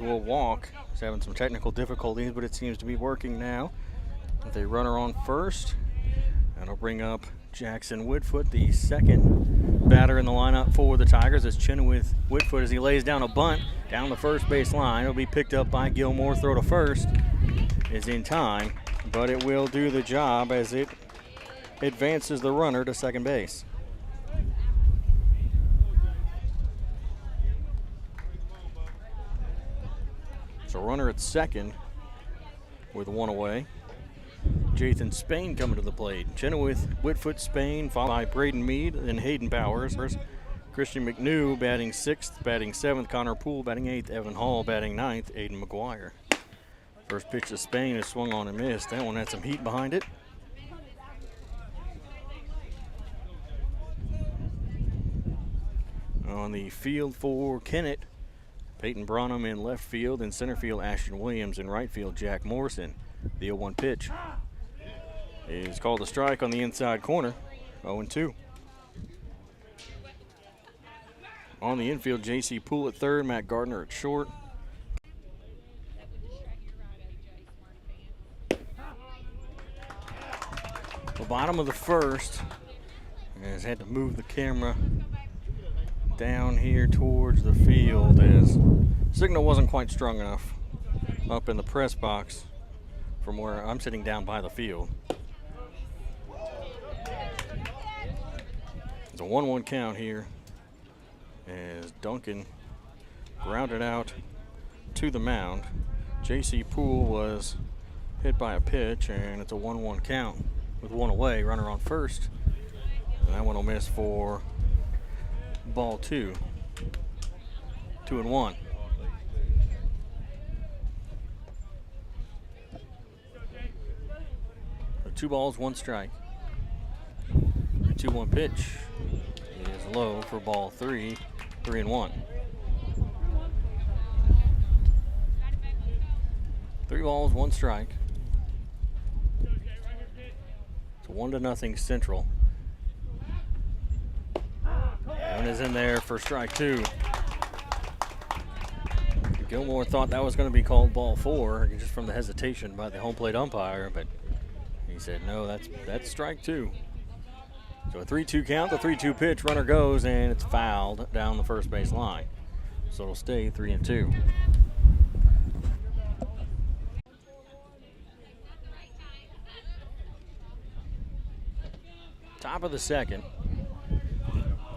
will walk. He's having some technical difficulties, but it seems to be working now. With a runner on first, that'll bring up Jackson Woodfoot, the second batter in the lineup for the Tigers. As Chenoweth Woodfoot, as he lays down a bunt down the first base line. It'll be picked up by Gilmore. Throw to first is in time, but it will do the job as it advances the runner to second base. So runner at second with one away. Jathan Spain coming to the plate. Chenoweth, Whitfoot, Spain, followed by Braden Mead and Hayden Powers. Christian McNew batting sixth, batting seventh. Connor Poole batting eighth. Evan Hall batting ninth. Aiden McGuire. First pitch to Spain is swung on and missed. That one had some heat behind it. On the field for Kennett, Peyton Branham in left field. In center field, Ashton Williams. In right field, Jack Morrison. The 0-1 pitch is called a strike on the inside corner. 0-2. On the infield, J.C. Poole at third, Matt Gardner at short. The bottom of the first has had to move the camera down here towards the field as signal wasn't quite strong enough up in the press box from where I'm sitting down by the field. It's a 1-1 count here as Duncan grounded out to the mound. J.C. Poole was hit by a pitch, and it's a 1-1 count with one away, runner on first. And that one will miss for ball two. 2-1. So 2 balls, 1 strike. The 2-1 pitch is low for ball 3. 3-1. 3 balls, 1 strike. It's 1-0 Central. One is in there for strike 2. Gilmore thought that was going to be called ball 4 just from the hesitation by the home plate umpire, but he said no, that's strike 2. So a 3-2 count, the 3-2 pitch, runner goes, and it's fouled down the first base line. So it'll stay 3-2. Top of the second,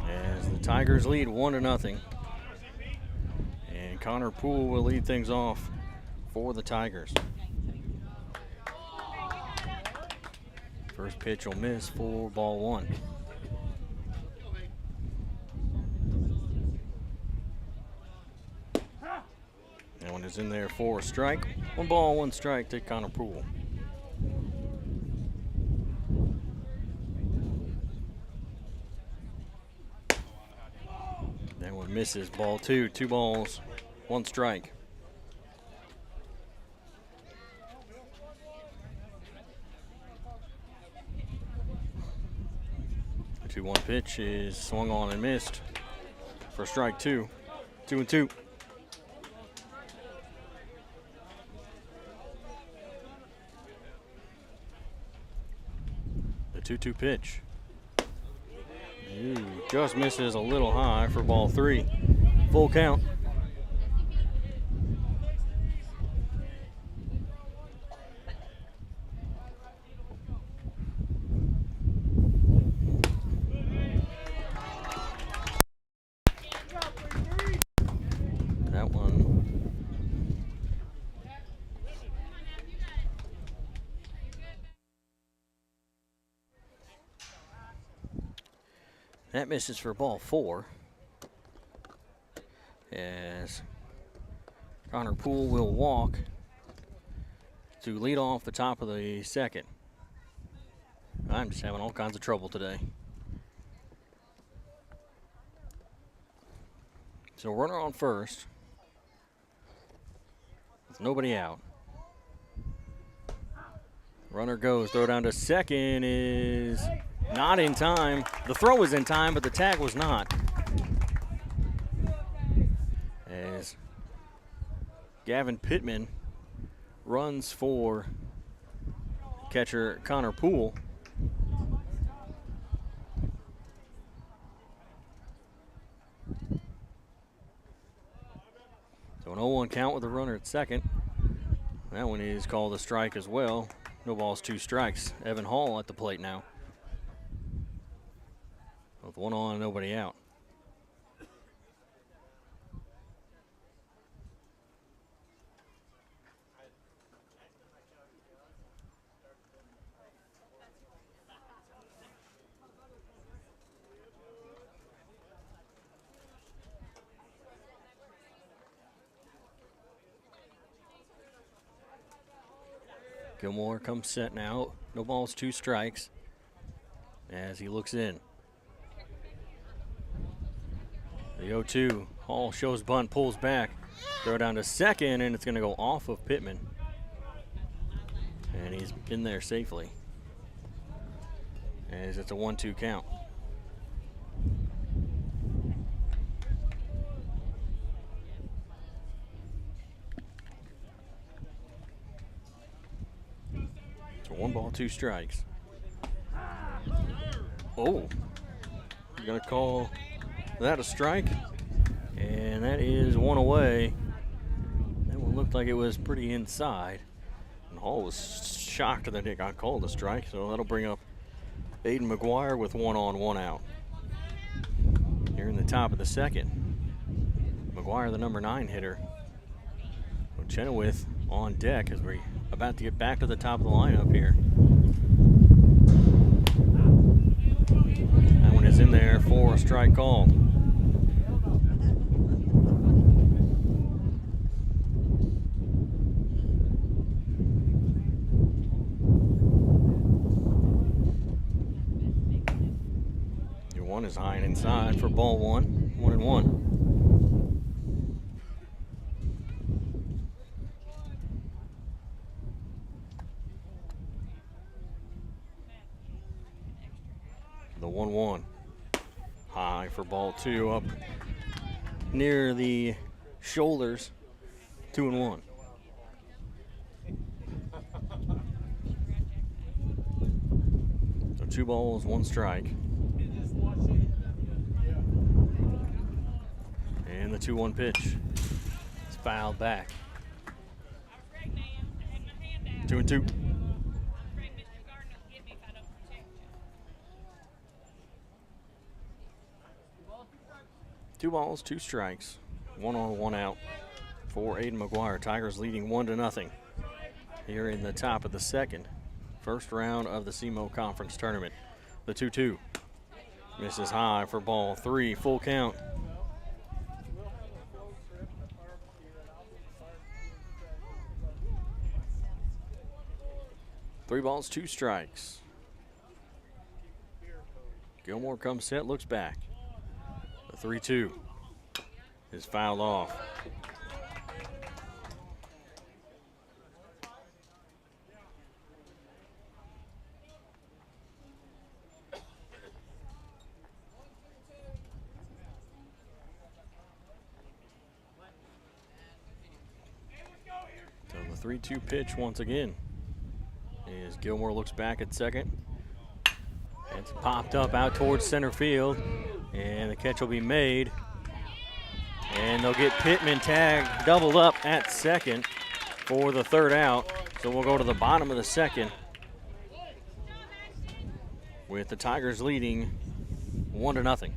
as the Tigers lead 1-0. And Connor Poole will lead things off for the Tigers. First pitch will miss for ball 1. That one is in there for a strike. 1 ball, 1 strike to Connor Poole. That one misses, ball 2. 2 balls, 1 strike. 2-1 pitch is swung on and missed for strike 2. 2-2. The 2-2 pitch. Just misses a little high for ball 3. Full count. That one. That misses for ball 4. As Connor Poole will walk to lead off the top of the second. I'm just having all kinds of trouble today. So runner on first with nobody out. Runner goes, throw down to second is not in time. The throw was in time, but the tag was not. As Gavin Pittman runs for catcher Connor Poole. So an 0-1 count with a runner at second. That one is called a strike as well. No balls, 2 strikes. Evan Hall at the plate now. With 1 on, nobody out. Gilmore comes set now. No balls, 2 strikes. As he looks in. The 0-2. Hall shows bunt, pulls back. Throw down to second, and it's going to go off of Pittman. And he's in there safely. As it's a 1-2 count. So 1 ball, 2 strikes. Oh, you're going to call that a strike? And that is 1 away. That one looked like it was pretty inside. And Hall was shocked that it got called a strike, so that'll bring up Aiden McGuire with 1 on, 1 out. Here in the top of the second. McGuire, the number 9 hitter. So Chenoweth on deck as we're about to get back to the top of the lineup here. That one is in there for a strike call. Your 1 is high and inside for ball 1, 1-1. The 1-1. High for ball 2, up near the shoulders. 2-1. So 2 balls, 1 strike. And the 2-1 pitch. It's fouled back. 2-2. 2 balls, 2 strikes. 1 on, 1 out for Aiden McGuire. Tigers leading 1-0 here in the top of the second. First round of the CMO Conference Tournament. The 2-2 misses high for ball 3. Full count. Three balls, 2 strikes. Gilmore comes set, looks back. The 3-2 is fouled off. So the 3-2 pitch once again as Gilmore looks back at second. It's popped up out towards center field, and the catch will be made. And they'll get Pittman tagged, doubled up at second for the 3rd out. So we'll go to the bottom of the second with the Tigers leading 1-0.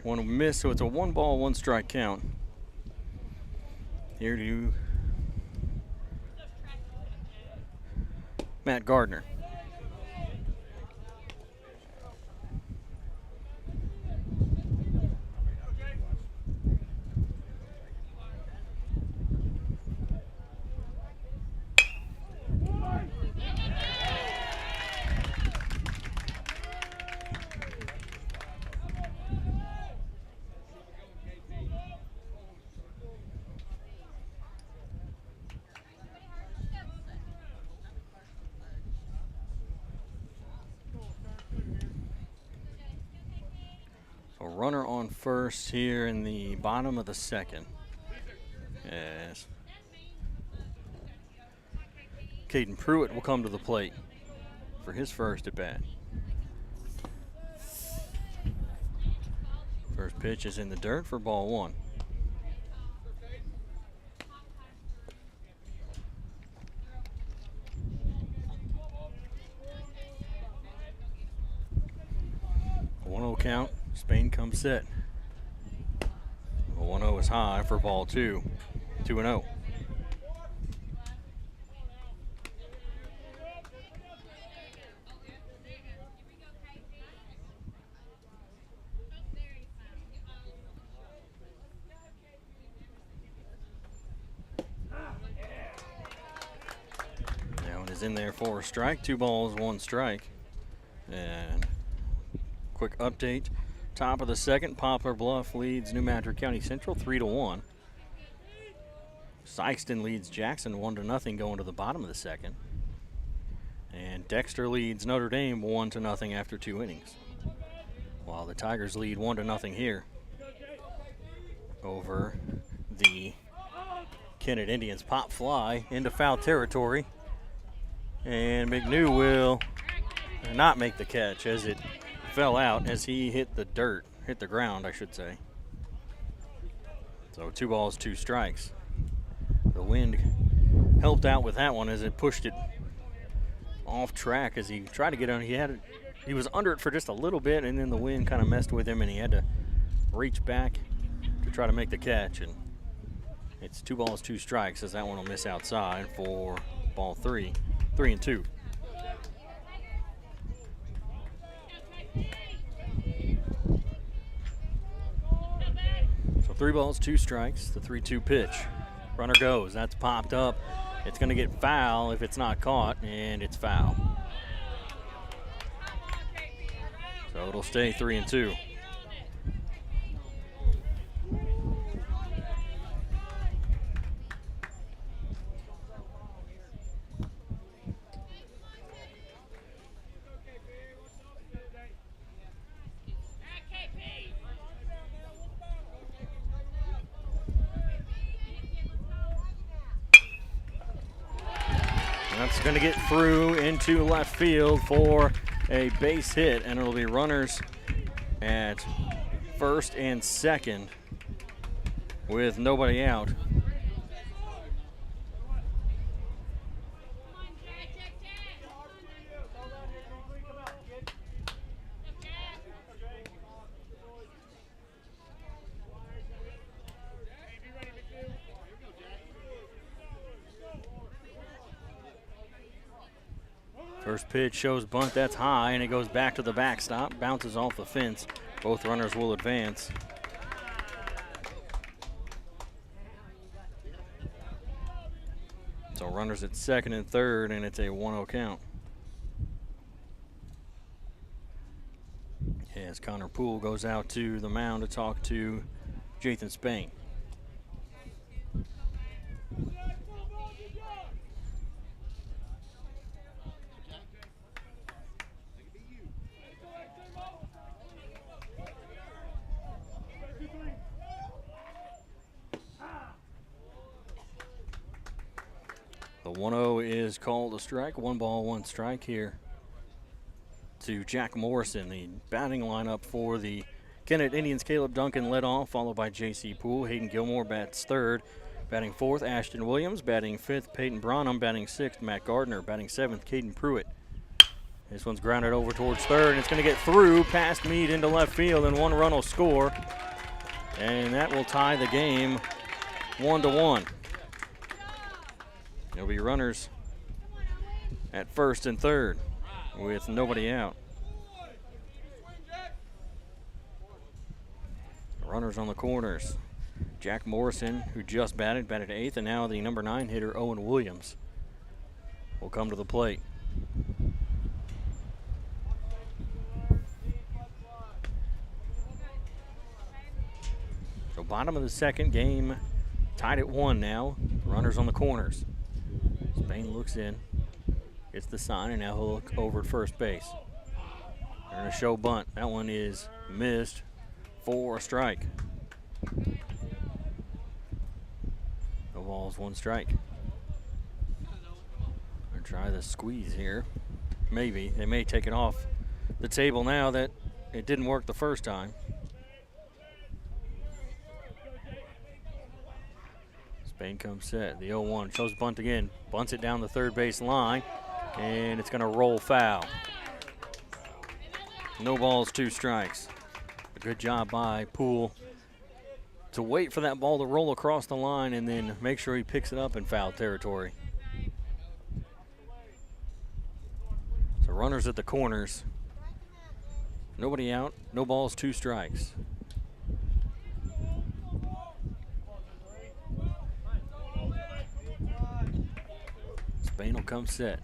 One miss, so it's a 1-ball, 1-strike count. Here to Matt Gardner. A runner on first here in the bottom of the second. Yes. Caden Pruitt will come to the plate for his first at bat. First pitch is in the dirt for ball 1. A 1-0 count. Spain comes set. A 1-0 is high for ball 2. 2-0. Now it is in there for a strike. 2 balls, 1 strike. And quick update. Top of the second, Poplar Bluff leads New Madrid County Central 3-1. Sykeston leads Jackson 1-0 going to the bottom of the second. And Dexter leads Notre Dame 1-0 after 2 innings. While the Tigers lead 1-0 here over the Kennett Indians. Pop fly into foul territory. And McNew will not make the catch as it fell out as he hit the ground, I should say. So 2 balls, 2 strikes. The wind helped out with that one as it pushed it off track as he tried to get on. He was under it for just a little bit, and then the wind kind of messed with him, and he had to reach back to try to make the catch. And it's 2 balls, 2 strikes as that one will miss outside for ball 3. 3-2. So 3 balls, 2 strikes. The 3-2 pitch. Runner goes. That's popped up. It's going to get foul if it's not caught, and it's foul. So it'll stay 3-2. That's going to get through into left field for a base hit, and it'll be runners at first and second with nobody out. First pitch shows bunt, that's high, and it goes back to the backstop, bounces off the fence. Both runners will advance. So runners at second and third, and it's a 1-0 count. As Connor Poole goes out to the mound to talk to Jathan Spain. The 1-0 is called a strike. 1 ball, 1 strike here to Jack Morrison. The batting lineup for the Kennett Indians, Caleb Duncan led off, followed by J.C. Poole. Hayden Gilmore bats third. Batting fourth, Ashton Williams. Batting fifth, Peyton Branham. Batting sixth, Matt Gardner. Batting seventh, Caden Pruitt. This one's grounded over towards third, and it's going to get through past Meade into left field, and one run will score. And that will tie the game 1-1. There'll be runners at first and third with nobody out. Runners on the corners. Jack Morrison, who just batted eighth, and now the number 9 hitter, Owen Williams, will come to the plate. So bottom of the second, game tied at 1 now. Runners on the corners. Spain looks in, gets the sign, and now he'll look over at first base. They're going to show bunt. That one is missed for a strike. No balls, 1 strike. Gonna try the squeeze here. Maybe. They may take it off the table now that it didn't work the first time. Spain comes set. The 0-1 shows bunt again. Bunts it down the third base line, and it's going to roll foul. No balls, 2 strikes. A good job by Poole to wait for that ball to roll across the line and then make sure he picks it up in foul territory. So runners at the corners. Nobody out, no balls, 2 strikes. Spain will come set.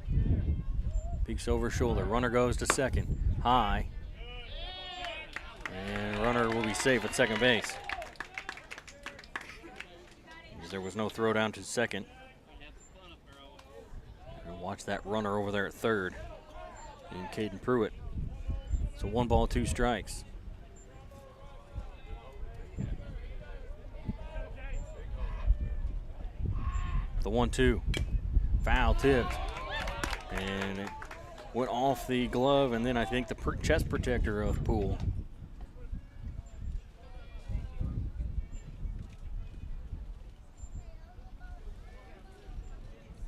Peeks over shoulder. Runner goes to second. High. And runner will be safe at second base. There was no throw down to second. And watch that runner over there at third. And Caden Pruitt. So 1 ball, 2 strikes. The 1-2. Foul tipped. And it went off the glove and then I think the chest protector of Poole.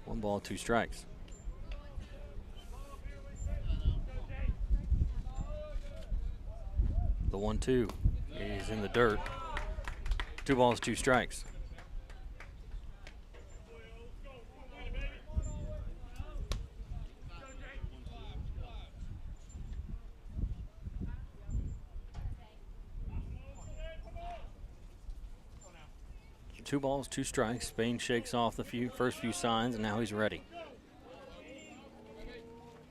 One ball, 2 strikes. The 1-2 is in the dirt. 2 balls, 2 strikes. Two balls, 2 strikes. Spain shakes off the first few signs, and now he's ready.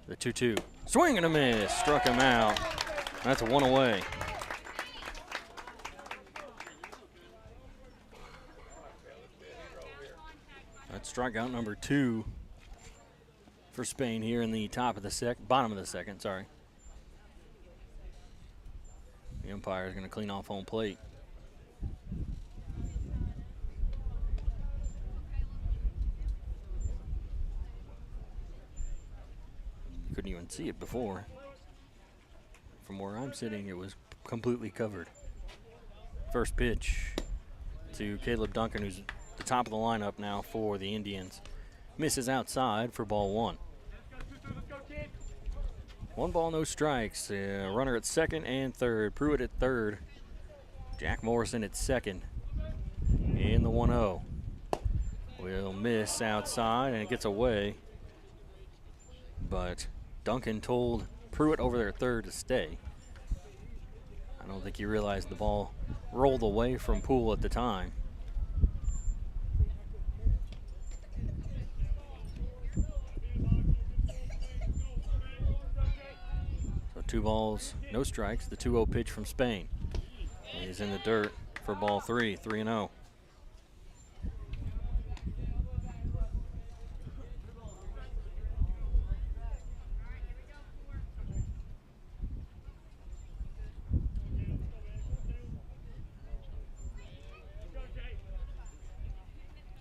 The 2-2. Swing and a miss. Struck him out. That's 1 away. That's strikeout number 2 for Spain here in the bottom of the second, sorry. The umpire is going to clean off home plate. Couldn't even see it before. From where I'm sitting, it was completely covered. First pitch to Caleb Duncan, who's the top of the lineup now for the Indians. Misses outside for ball 1. 1 ball, no strikes. Runner at second and third. Pruitt at third. Jack Morrison at second. In the 1-0. Will miss outside, and it gets away. But Duncan told Pruitt over there at third to stay. I don't think he realized the ball rolled away from Poole at the time. So 2 balls, no strikes. The 2-0 pitch from Spain. He's in the dirt for ball 3, 3-0.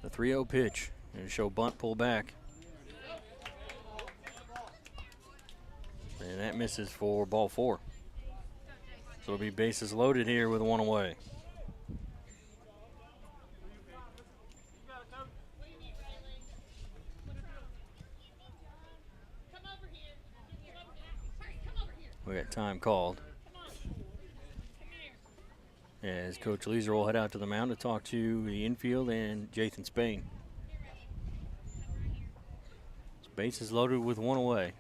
The 3-0 pitch. And show bunt, pull back. And that misses for ball 4. So it'll be bases loaded here with 1 away. strike time called. As Coach Leeser will head out to the mound to talk to the infield and Jathan Spain. Base is loaded with one away.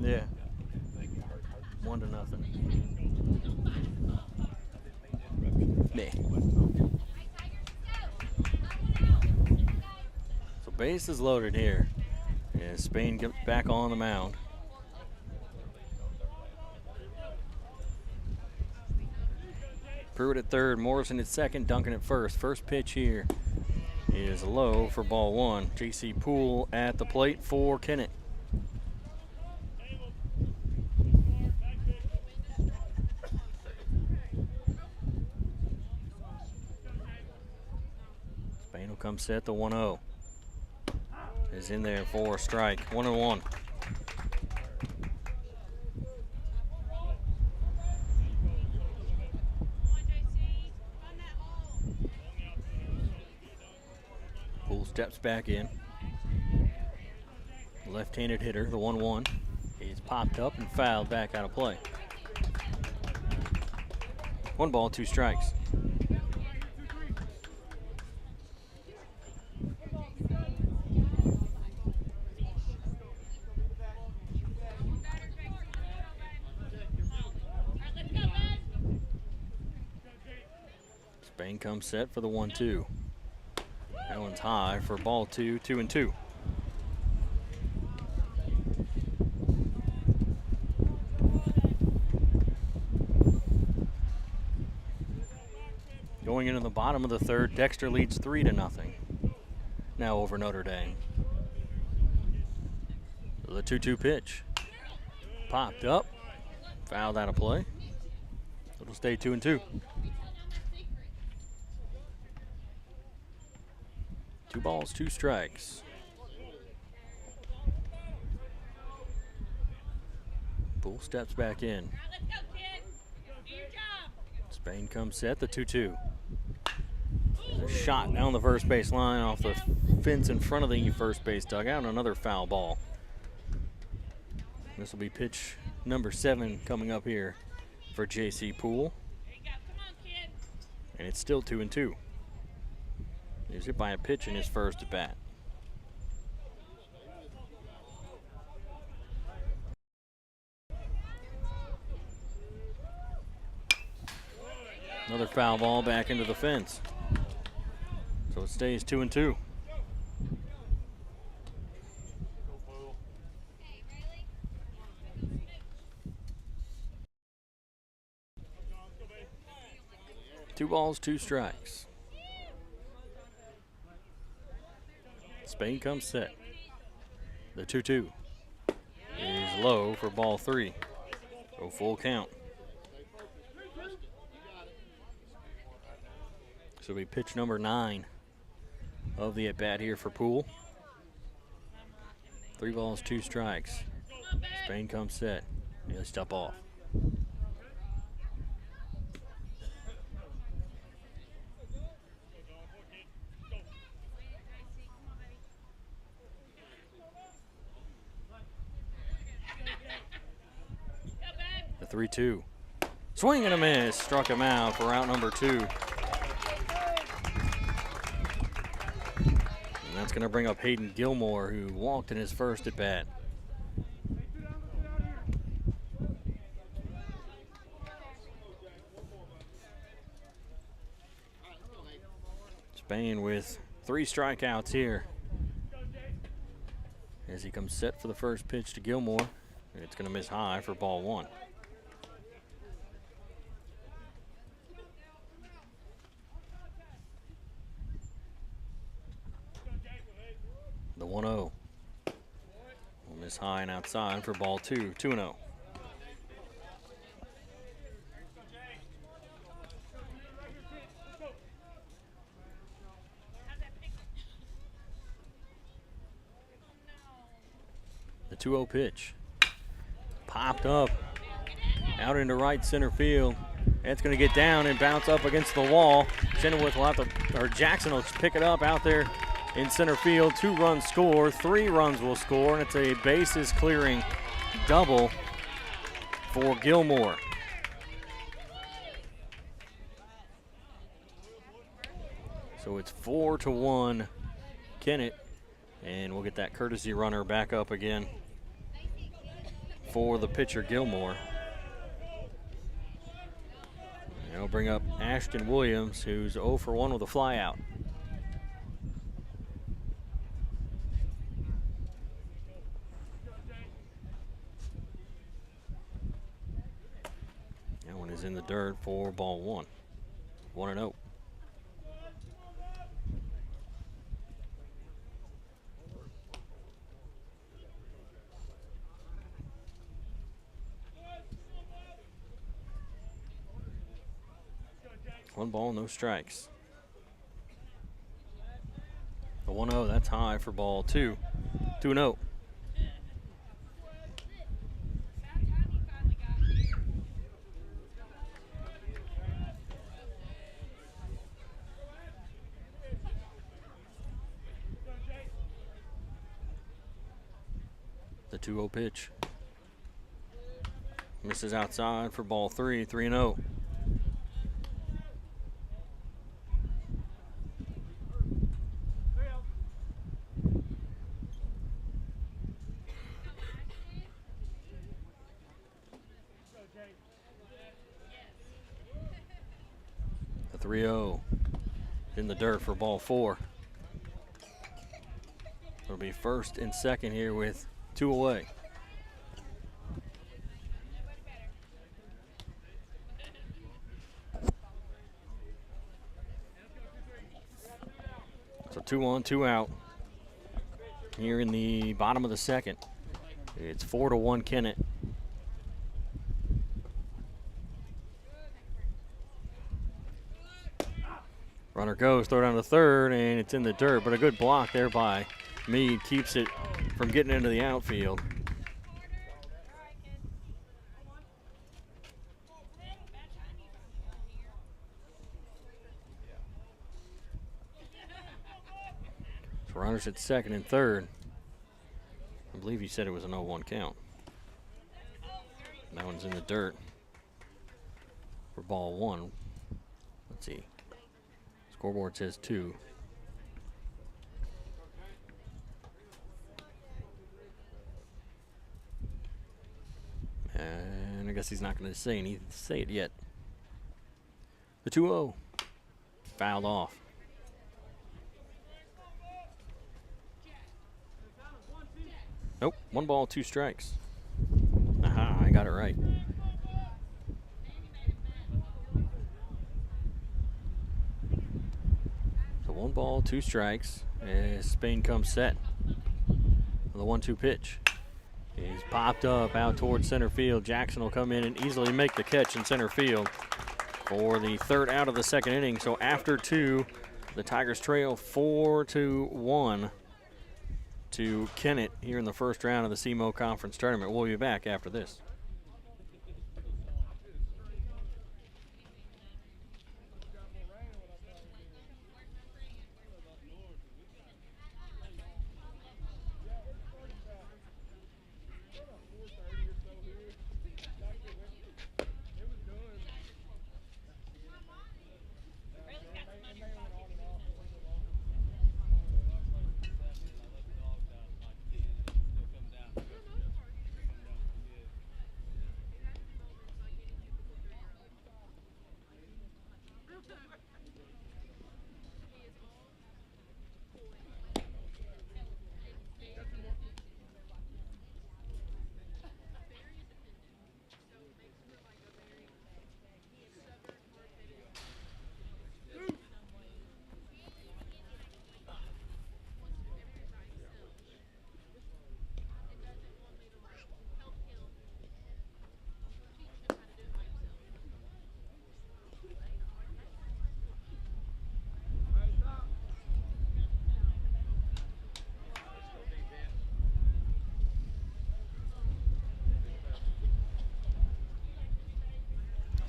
Yeah. 1-0. Nah. So base is loaded here. As Spain gets back on the mound. Pruitt at third, Morrison at second, Duncan at first. First pitch here is low for ball one. J.C. Poole at the plate for Kennett. Spain will come set the 1-0. Is in there for a strike. 1-1. Poole steps back in. Left-handed hitter, the 1-1. He's popped up and fouled back out of play. 1 ball, 2 strikes. Spain comes set for the 1-2. That one's high for ball 2, 2-2. Going into the bottom of the third, Dexter leads 3-0. Now over Notre Dame. The 2-2 pitch. Popped up, fouled out of play. It'll stay 2-2. 2 balls, 2 strikes. Poole steps back in. Spain comes set, the 2-2. There's a shot down the first base line off the fence in front of the first base dugout. Another foul ball. This will be pitch number 7 coming up here for J.C. Poole. And it's still 2-2. He was hit by a pitch in his first at bat. Another foul ball back into the fence. So it stays 2-2. Two balls, 2 strikes. Spain comes set. The 2-2 is low for ball 3. So full count. So we pitch number 9 of the at-bat here for Poole. 3 balls, 2 strikes. Spain comes set. He'll step off. The 3-2. Swing and a miss. Struck him out for out number 2. And that's going to bring up Hayden Gilmore, who walked in his first at bat. Spain with 3 strikeouts here as he comes set for the first pitch to Gilmore. It's going to miss high for ball 1. The 1-0 will miss high and outside for ball 2, 2-0. The 2-0 pitch. Popped up. out into right center field. It's going to get down and bounce up against the wall. Chenoweth will have to, or Jackson will pick it up out there in center field. 2 runs score, 3 runs will score, and it's a bases clearing double for Gilmore. So it's 4-1 Kennett, and we'll get that courtesy runner back up again for the pitcher Gilmore. And it'll bring up Ashton Williams, who's 0 for 1 with a flyout. That one is in the dirt for ball 1. 1-0. One ball, no strikes. The 1-0, that's high for ball 2. 2-0. The 2-0 pitch. Misses outside for ball 3. 3-0. The 3-0 in the dirt for ball 4. It'll be first and second here with 2 away. So 2 on, 2 out here in the bottom of the second. It's 4-1 Kennett. Runner goes, throw down to third, and it's in the dirt, but a good block there by Meade keeps it from getting into the outfield. So runners at second and third. I believe you said it was an 0-1 count. That one's in the dirt for ball 1. Let's see. Scoreboard says 2. And I guess he's not going to say it yet. The 2-0 fouled off. Nope, 1 ball, 2 strikes. Aha, I got it right. So 1 ball, 2 strikes as Spain comes set. The 1-2 pitch is popped up out towards center field. Jackson will come in and easily make the catch in center field for the 3rd out of the 2nd inning. So after 2, the Tigers trail 4-1 to Kennett here in the 1st round of the CMO Conference Tournament. We'll be back after this.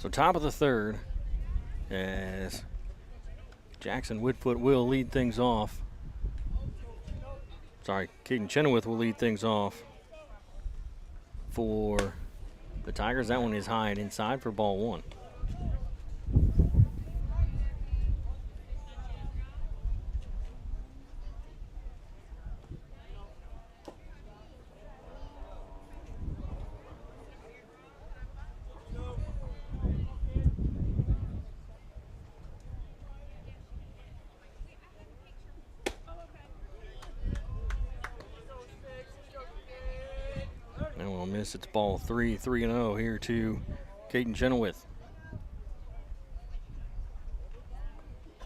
So top of the third, as Jackson Woodfoot will lead things off. Sorry, Caden Chenoweth will lead things off for the Tigers. That one is high and inside for ball one. And we'll miss. It's ball 3-0 here to Caden Chenoweth.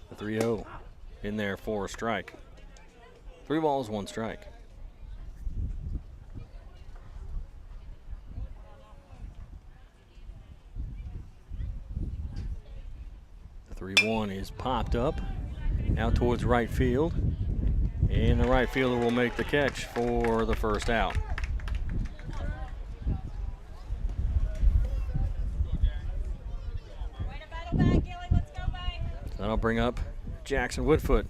The 3-0 in there for a strike. 3 balls, 1 strike. The 3-1 is popped up out towards right field. And the right fielder will make the catch for the first out. So that'll bring up Jackson Woodfoot.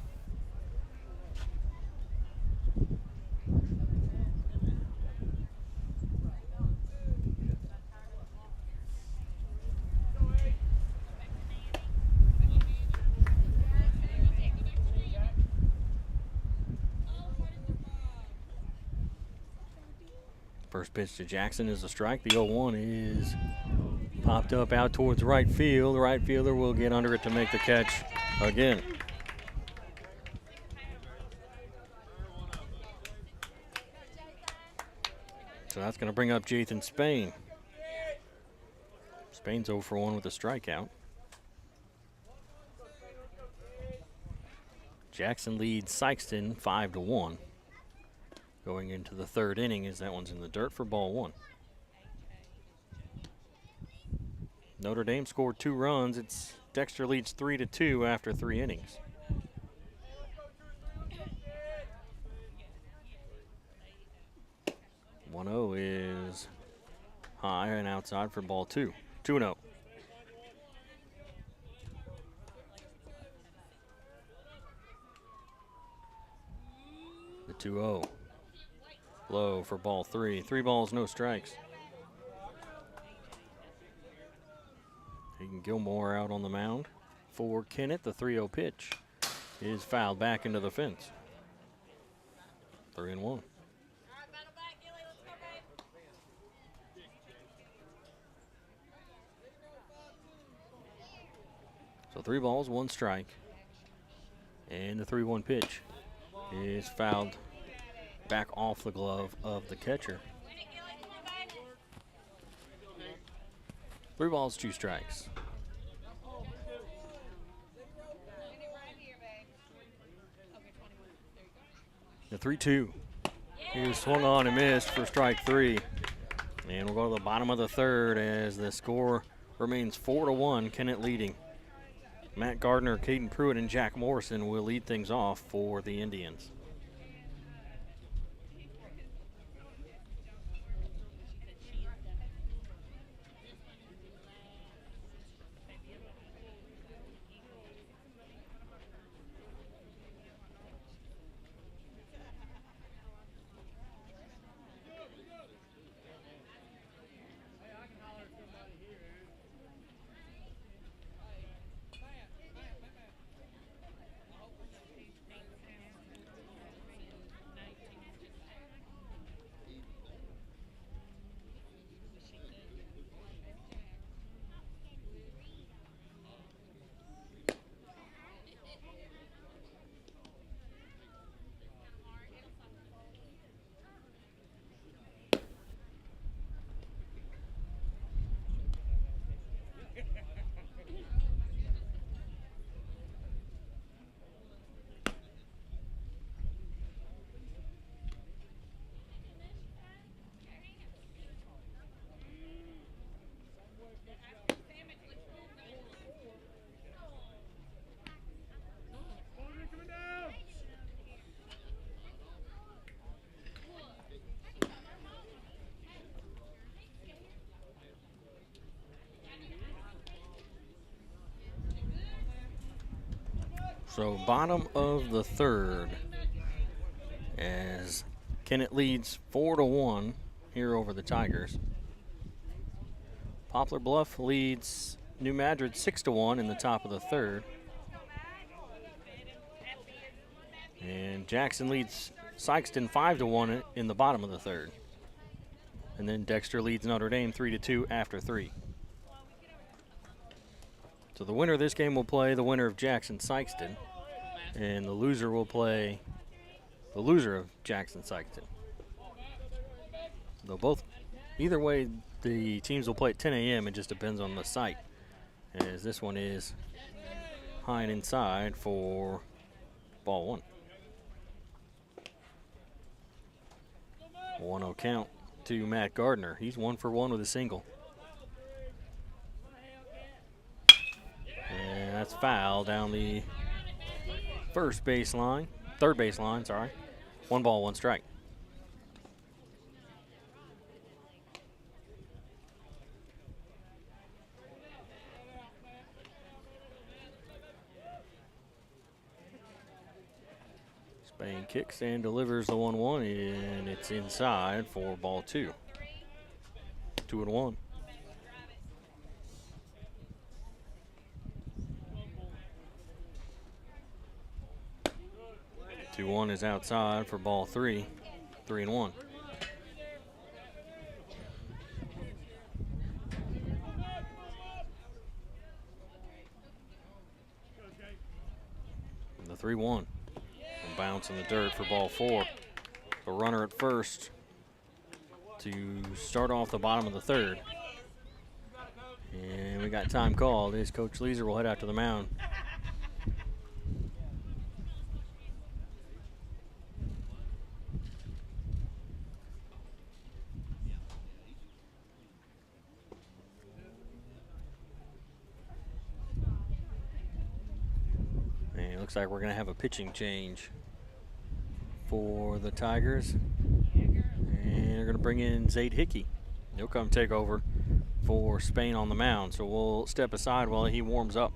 First pitch to Jackson is a strike. The 0-1 is popped up out towards right field. The right fielder will get under it to make the catch again. So that's going to bring up Jathan Spain. Spain's 0 for 1 with a strikeout. Jackson leads Sykeston 5-1. Going into the third inning as that one's in the dirt for ball one. Notre Dame scored 2 runs. Dexter leads 3-2 after 3 innings. The 1-0 is high and outside for ball 2. 2-0. The 2-0. Low for ball 3. 3 balls, no strikes. Hayden Gilmore out on the mound for Kennett. The 3-0 pitch is fouled back into the fence. 3-1. So 3 balls, 1 strike. And the 3-1 pitch is fouled back off the glove of the catcher. 3 balls, 2 strikes. The 3-2 is swung on and missed for strike 3. And we'll go to the bottom of the third as the score remains 4-1, Kennett leading. Matt Gardner, Caden Pruitt, and Jack Morrison will lead things off for the Indians. So bottom of the third, as Kennett leads 4-1 here over the Tigers. Poplar Bluff leads New Madrid 6-1 in the top of the third. And Jackson leads Sykeston 5-1 in the bottom of the third. And then Dexter leads Notre Dame 3-2 after 3. So the winner of this game will play the winner of Jackson-Sykeston, and the loser will play the loser of Jackson-Sykeston. Though either way, the teams will play at 10 a.m. It just depends on the site, as this one is high and inside for ball 1. 1-0 count to Matt Gardner. He's 1 for 1 with a single. And that's foul down the third baseline, sorry. 1 ball, 1 strike. Spain kicks and delivers the 1-1, and it's inside for ball 2. 2-1. 2-1 is outside for ball 3. 3-1. The 3-1. A bounce in the dirt for ball 4. The runner at first to start off the bottom of the third. And we got time called as Coach Leeser will head out to the mound. Looks like we're going to have a pitching change for the Tigers. And they're going to bring in Zaid Hickey. He'll come take over for Spain on the mound. So we'll step aside while he warms up.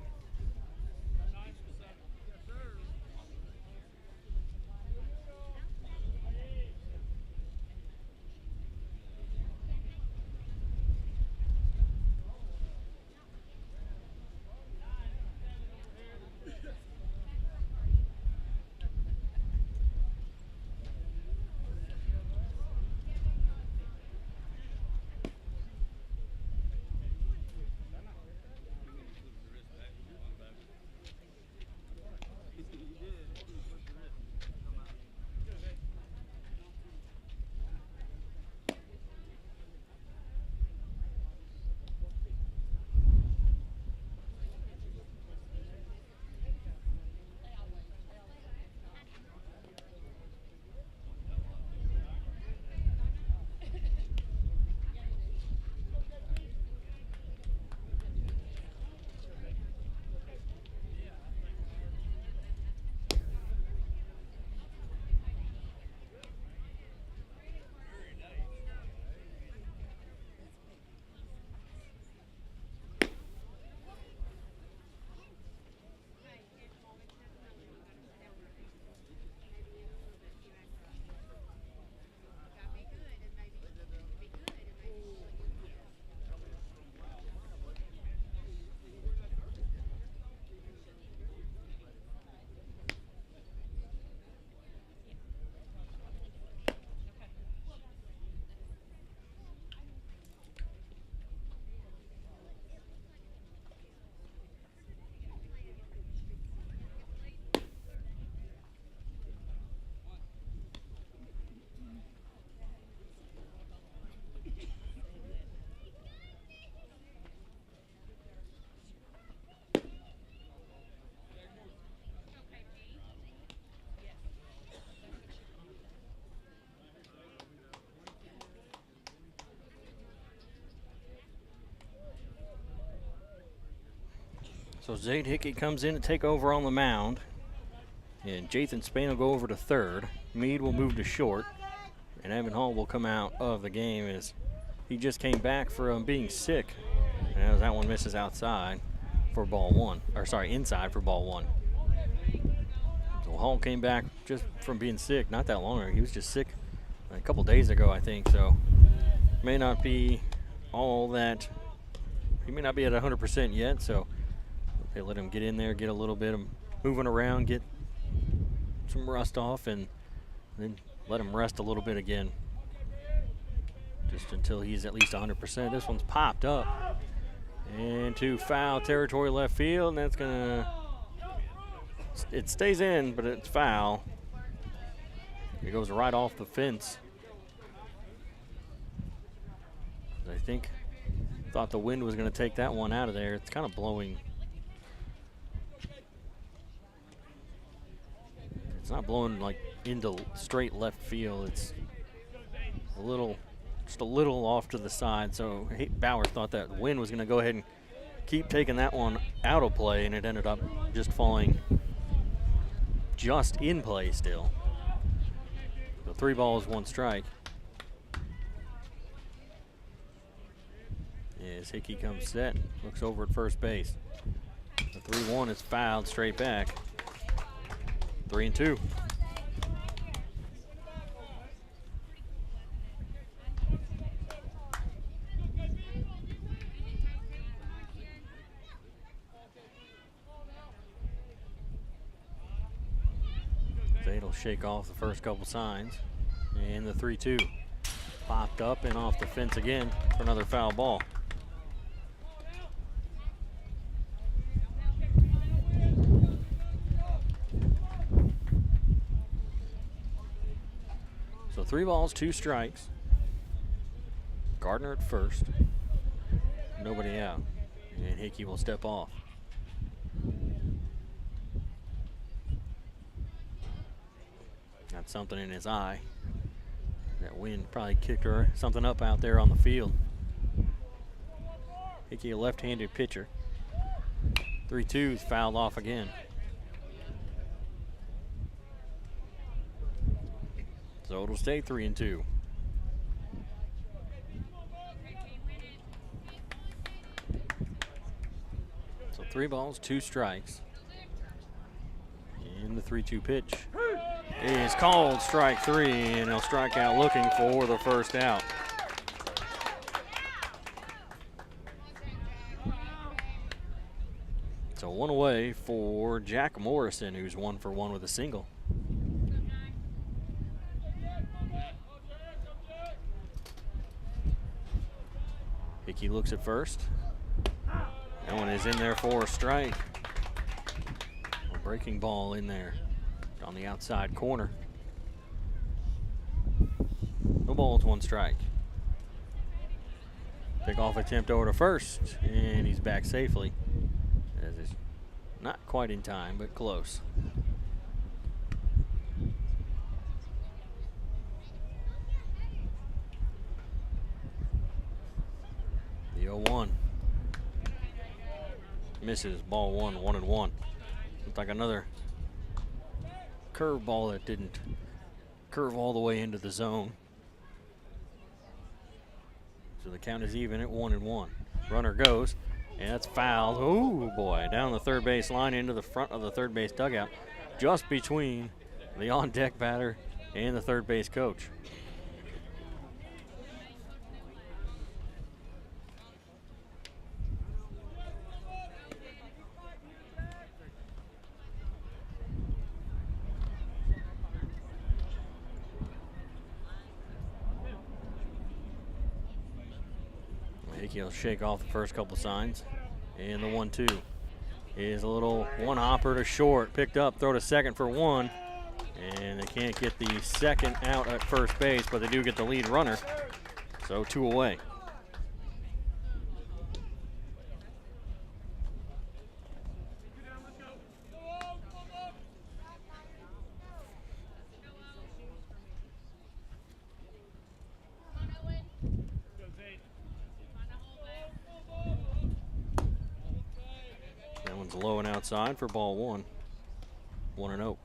So Zaid Hickey comes in to take over on the mound. And Jathan Spain will go over to third. Meade will move to short. And Evan Hall will come out of the game as he just came back from being sick. And that one misses outside for ball 1. Or sorry, inside for ball 1. Well, Hall came back just from being sick not that long ago. He was just sick a couple days ago, I think. So may not be all that. He may not be at 100% yet. So they let him get in there, get a little bit of moving around, get some rust off, and then let him rest a little bit again, just until he's at least 100%. This one's popped up into foul territory left field, and that's gonna, it stays in, but it's foul. It goes right off the fence. I think, thought the wind was gonna take that one out of there. It's kind of blowing. It's not blowing like into straight left field. It's a little, just a little off to the side. So Bauer thought that wind was going to go ahead and keep taking that one out of play, and it ended up just falling just in play still. So 3 balls, 1 strike. As Hickey comes set, looks over at first base. The 3-1 is fouled straight back. 3-2. Zade'll shake off the first couple signs. And the 3-2 popped up and off the fence again for another foul ball. So 3 balls, 2 strikes. Gardner at first. Nobody out. And Hickey will step off. Got something in his eye. That wind probably kicked her something up out there on the field. Hickey, a left-handed pitcher. 3-2 is fouled off again. So it'll stay 3-2. So 3 balls, 2 strikes. And the 3-2 pitch is called strike 3, and he'll strike out looking for the first out. So 1 away for Jack Morrison, who's 1 for 1 with a single. Hickey looks at first. That one is in there for a strike. A breaking ball in there on the outside corner. No balls, 1 strike. Pick-off attempt over to first, and he's back safely. As it's not quite in time, but close. The 0-1. Misses, ball 1, 1-1. Looked like another curve ball that didn't curve all the way into the zone. So the count is even at 1-1. Runner goes, and that's fouled. Oh boy, down the third base line into the front of the third base dugout, just between the on-deck batter and the third base coach. He'll shake off the first couple signs. And the 1-2 is a little one hopper to short. Picked up, throw to second for 1. And they can't get the second out at first base, but they do get the lead runner. So 2 away. Low and outside for ball 1. 1-0.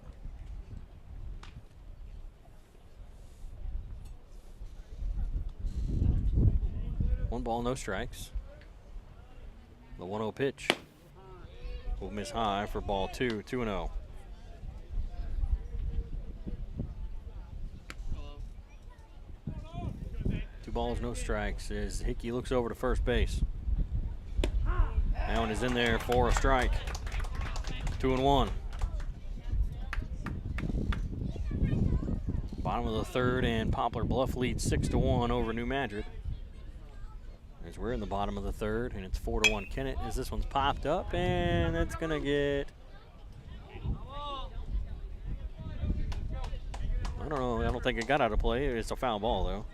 One ball, no strikes. The 1-0 pitch will miss high for ball 2. 2-0. balls, no strikes as Hickey looks over to first base. That one is in there for a strike. 2-1. Bottom of the third, and Poplar Bluff leads 6-1 over New Madrid. As we're in the bottom of the third, and it's 4-1 Kennett as this one's popped up, and it's gonna get, I don't know, I don't think it got out of play. It's a foul ball though.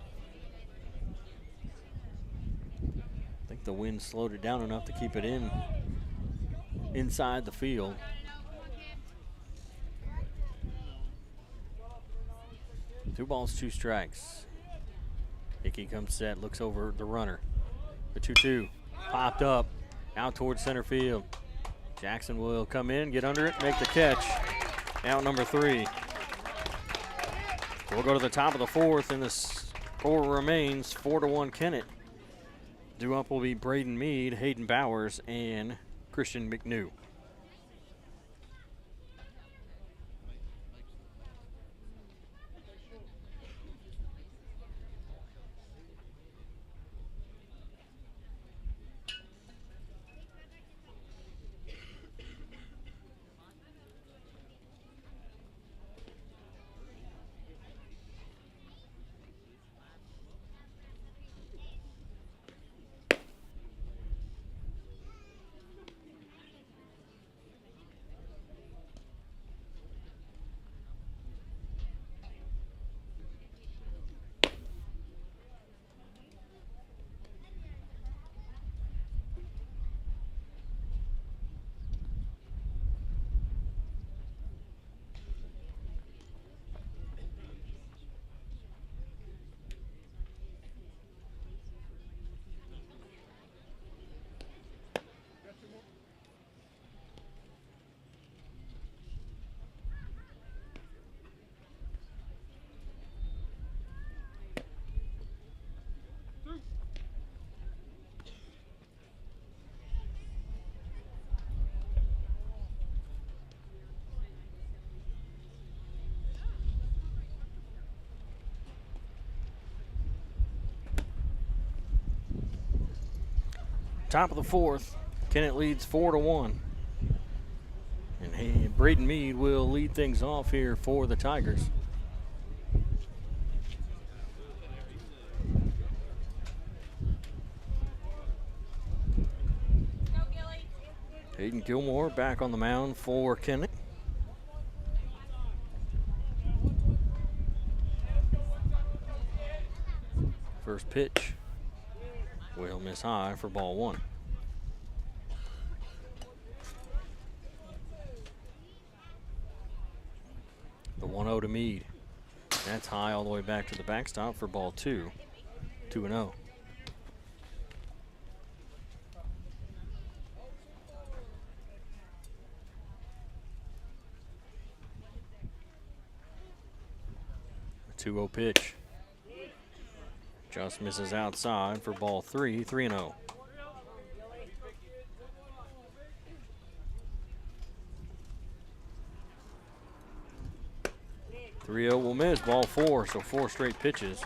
I think the wind slowed it down enough to keep it inside the field. Two balls, two strikes. Hickey comes set, looks over the runner. The 2-2 popped up out towards center field. Jackson will come in, get under it, make the catch. Out number 3. We'll go to the top of the fourth, and the score remains 4-1 Kennett. Due up will be Braden Mead, Hayden Bowers, and Christian McNew. Top of the fourth, Kennett leads 4-1. And Braden Mead will lead things off here for the Tigers. Hayden Gilmore back on the mound for Kennett. First pitch will miss high for ball 1. The 1-0 to Mead. That's high all the way back to the backstop for ball 2. 2-0. A 2-0 pitch. Just misses outside for ball 3, 3-0. Will miss, ball 4, so 4 straight pitches.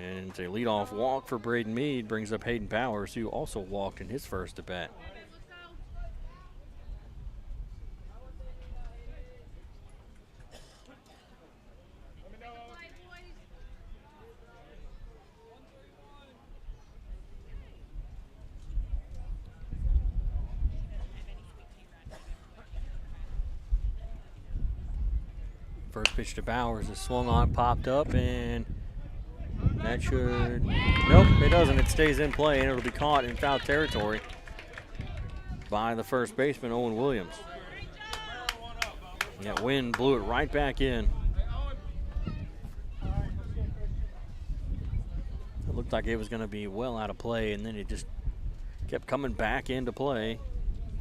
And a leadoff walk for Braden Mead brings up Hayden Bowers, who also walked in his first at bat. First pitch to Bowers is swung on, popped up, and that should, nope, it doesn't. It stays in play, and it'll be caught in foul territory by the first baseman, Owen Williams. And that wind blew it right back in. It looked like it was going to be well out of play, and then it just kept coming back into play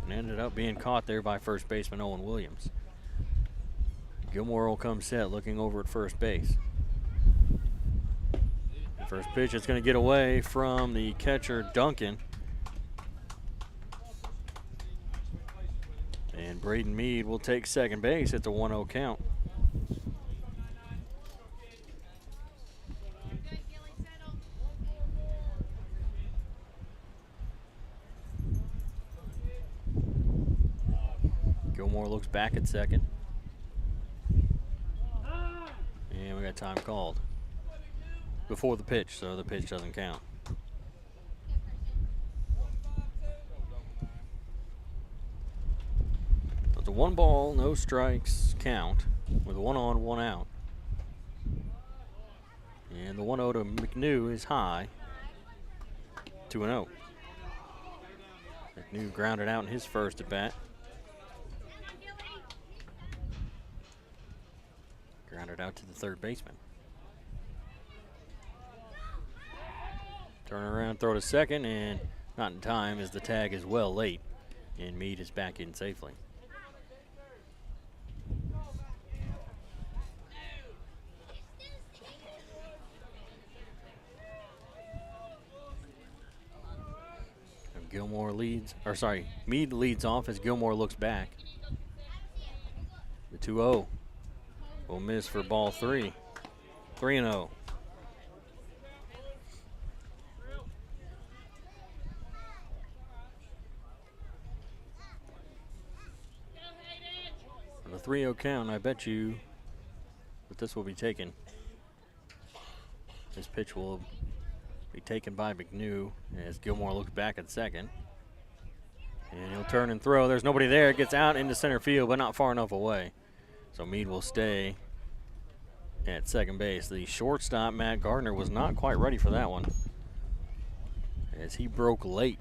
and ended up being caught there by first baseman Owen Williams. Gilmore will come set, looking over at first base. First pitch, it's going to get away from the catcher, Duncan. And Braden Mead will take second base at the 1-0 count. Gilmore looks back at second. And we got time called before the pitch, so the pitch doesn't count. So it's a 1 ball, no strikes count with 1 on, 1 out. And the 1-0 to McNew is high. 2-0. McNew grounded out in his first at bat. Grounded out to the third baseman. Turn around, throw to second, and not in time as the tag is well late. And Meade is back in safely. Gilmore leads, or sorry, Meade leads off as Gilmore looks back. The 2-0 will miss for ball 3. 3-0. On the 3-0 count, I bet you that this will be taken. This pitch will be taken by McNew as Gilmore looks back at second. And he'll turn and throw. There's nobody there. It gets out into center field, but not far enough away. So Meade will stay at second base. The shortstop, Matt Gardner, was not quite ready for that one as he broke late.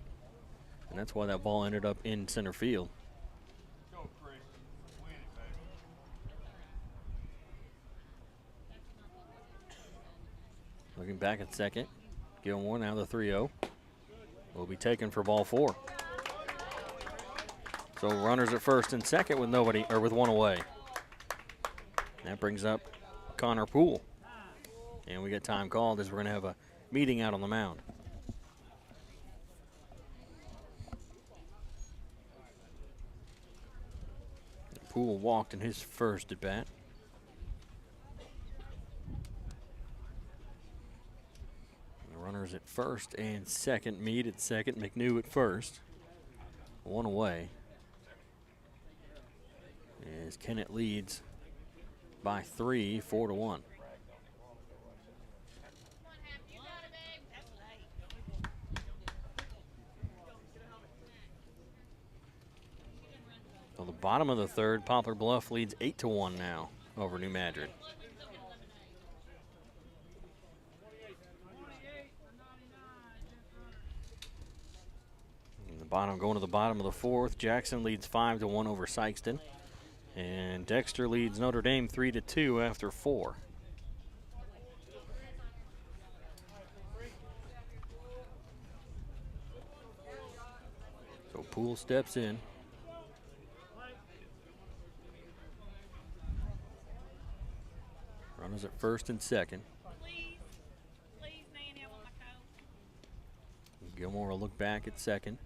And that's why that ball ended up in center field. Looking back at second. Gilmore, now the 3-0, will be taken for ball 4. So runners at first and second with nobody, or with 1 away. That brings up Connor Poole. And we get time called as we're going to have a meeting out on the mound. Poole walked in his first at bat. Runners at first and second. Meade at second. McNew at first. 1 away. As Kennett leads by 3, 4-1. So the bottom of the third, Poplar Bluff leads 8-1 now over New Madrid. Going to the bottom of the fourth, Jackson leads 5-1 over Sykeston. And Dexter leads Notre Dame 3-2 after 4. So Poole steps in. Runners at first and second. Gilmore will look back at second.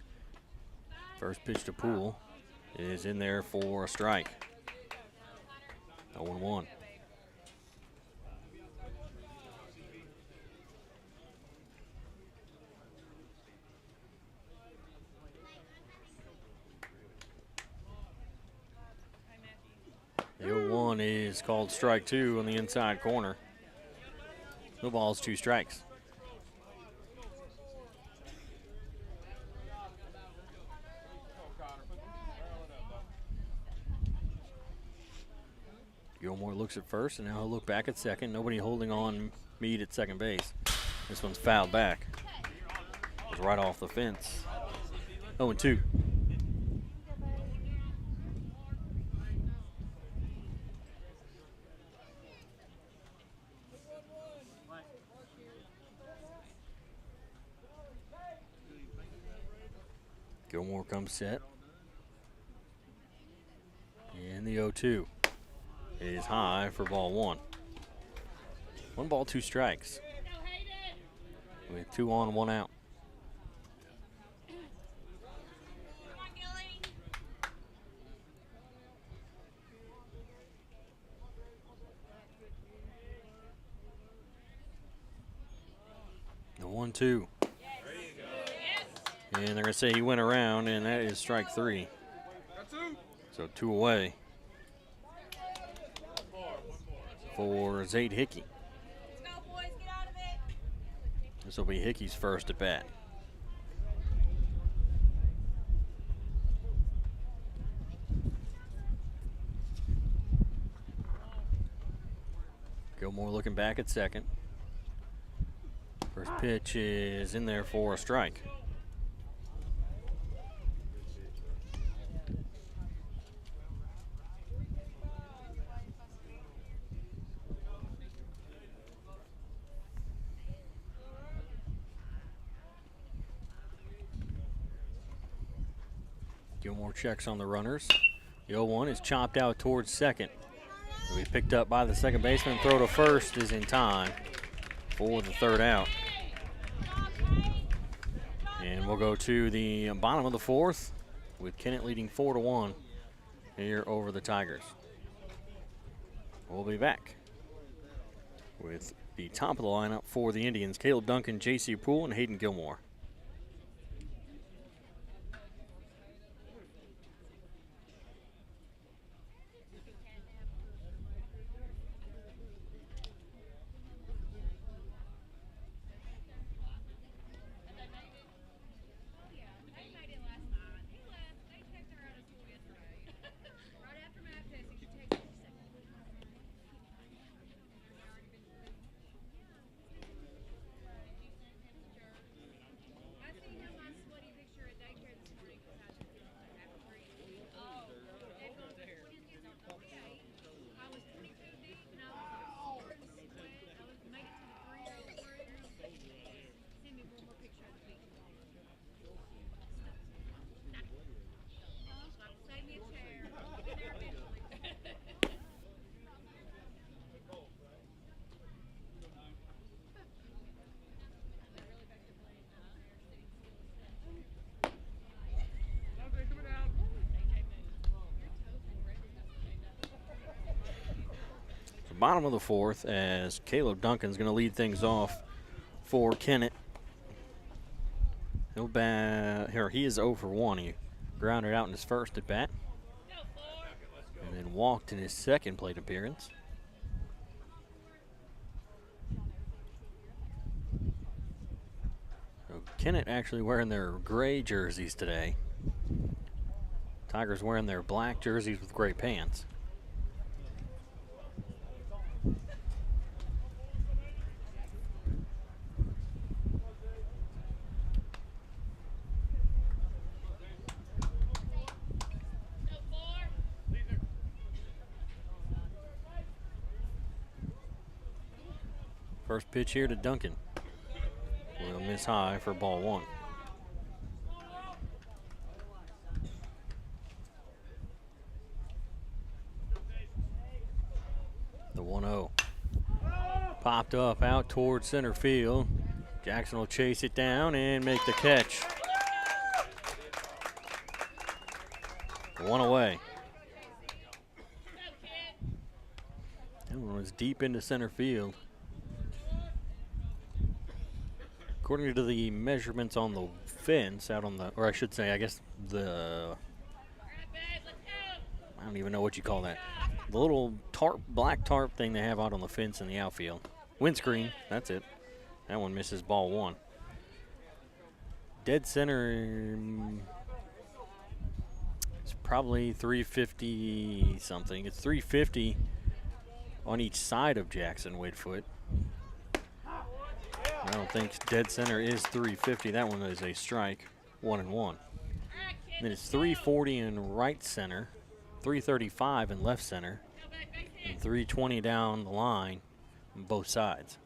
First pitch to Poole is in there for a strike. 0-1. The 0-1 is called strike 2 on the inside corner. No balls, 2 strikes. Gilmore looks at first, and now he'll look back at second. Nobody holding on Meade at second base. This one's fouled back. It was right off the fence. 0-2. Gilmore comes set. And the 0-2 is high for ball 1. 1 ball, 2 strikes. With 2 on, 1 out. The 1-2. And they're going to say he went around, and that is strike 3. So 2 away for Zade Hickey. This will be Hickey's first at bat. Gilmore looking back at second. First pitch is in there for a strike. Gilmore checks on the runners. The 0-1 is chopped out towards second. It'll be picked up by the second baseman. Throw to first is in time for the third out. And we'll go to the bottom of the fourth with Kennett leading 4-1 here over the Tigers. We'll be back with the top of the lineup for the Indians: Caleb Duncan, J.C. Poole, and Hayden Gilmore. Bottom of the fourth, as Caleb Duncan's going to lead things off for Kennett. He'll bat here. He is 0 for 1. He grounded out in his first at bat, and then walked in his second plate appearance. So Kennett actually wearing their gray jerseys today. Tigers wearing their black jerseys with gray pants. First pitch here to Duncan. Will miss high for ball 1. The 1-0. Popped up out towards center field. Jackson will chase it down and make the catch. 1 away. That one was deep into center field. According to the measurements on the fence out on the, or I should say, I guess the, I don't even know what you call that. The little tarp, black tarp thing they have out on the fence in the outfield. Windscreen, that's it. That one misses ball 1. Dead center, it's probably 350 something. It's 350 on each side of Jackson Widfoot. I don't think dead center is 350. That one is a strike, 1-1. Then it's 340 in right center, 335 in left center, and 320 down the line on both sides.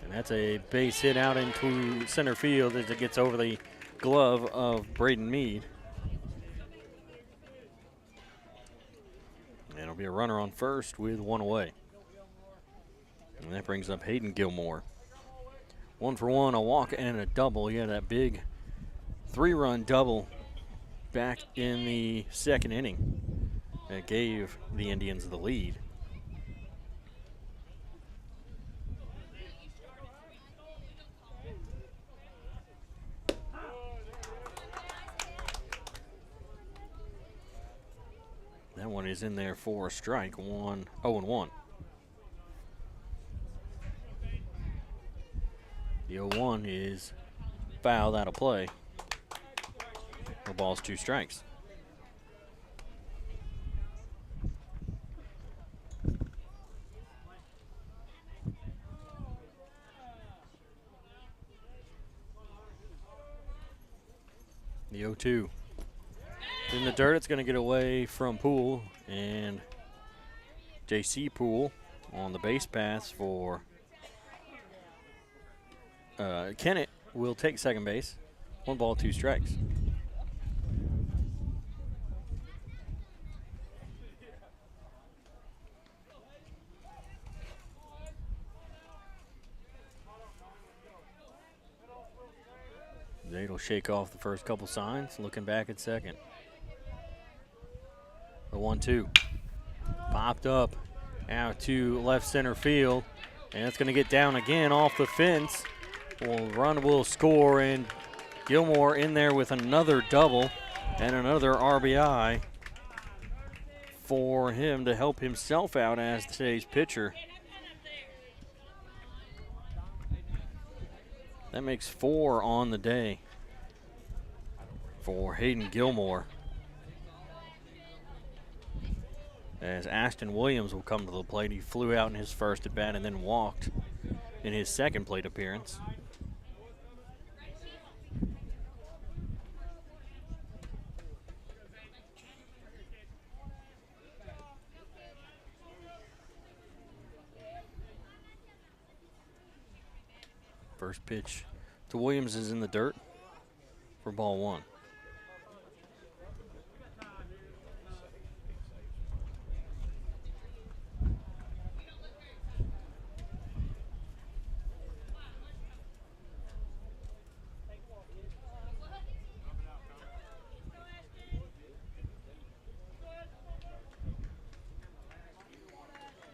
And that's a base hit out into center field as it gets over the glove of Braden Mead. And it'll be a runner on first with 1 away. And that brings up Hayden Gilmore. 1 for 1, a walk and a double. Yeah, that big 3-run double back in the second inning that gave the Indians the lead. is in there for a strike. 0-1. The 0-1 is fouled out of play. The ball's 2 strikes. The 0-2. In the dirt, it's going to get away from Poole, and J.C. Poole on the base pass for Kennett will take second base. 1 ball, 2 strikes. Zade'll shake off the first couple signs, looking back at second. The 1-2. Popped up out to left center field, and it's going to get down again off the fence. Run will score, and Gilmore in there with another double and another RBI for him to help himself out as today's pitcher. That makes 4 on the day for Hayden Gilmore, as Ashton Williams will come to the plate. He flew out in his first at bat and then walked in his second plate appearance. First pitch to Williams is in the dirt for ball 1.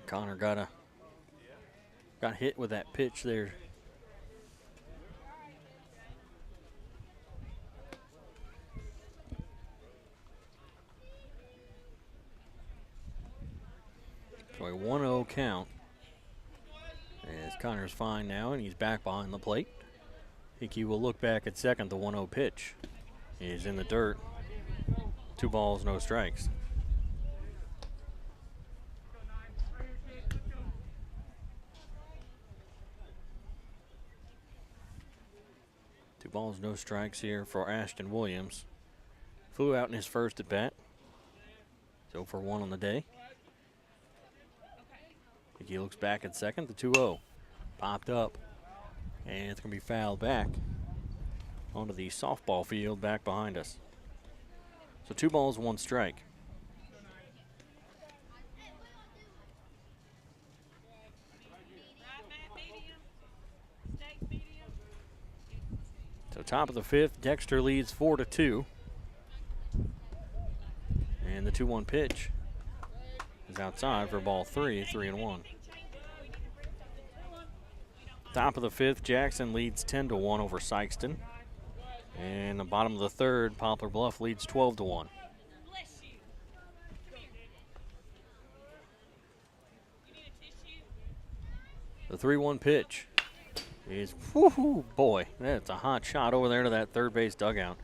Connor got hit with that pitch there. So a 1-0 count. As Connor's fine now, and he's back behind the plate. Hickey will look back at second. The 1-0 pitch is in the dirt. 2 balls, no strikes. Balls, no strikes here for Ashton Williams. Flew out in his first at bat. 0 for 1 on the day. He looks back at second. The 2-0 popped up, and it's going to be fouled back onto the softball field back behind us. So 2 balls, 1 strike. So top of the 5th, Dexter leads 4-2. And the 2-1 pitch is outside for ball 3, 3-1. Top of the 5th, Jackson leads 10-1 over Sykeston. And the bottom of the 3rd, Poplar Bluff leads 12-1. The 3-1 pitch is, whoo, boy, that's a hot shot over there to that third base dugout.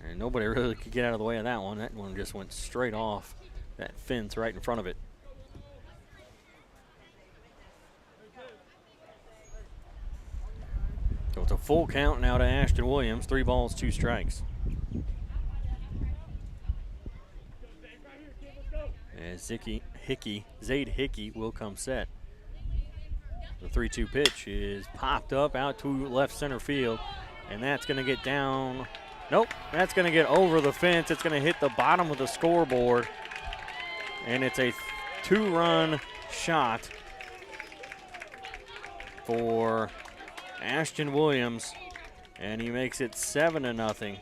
And nobody really could get out of the way of that one. That one just went straight off that fence right in front of it. So it's a full count now to Ashton Williams. 3 balls, 2 strikes. As Zade Hickey will come set. The 3-2 pitch is popped up out to left center field, and that's going to get down. Nope, that's going to get over the fence. It's going to hit the bottom of the scoreboard, and it's a 2-run shot for Ashton Williams, and he makes it 7-0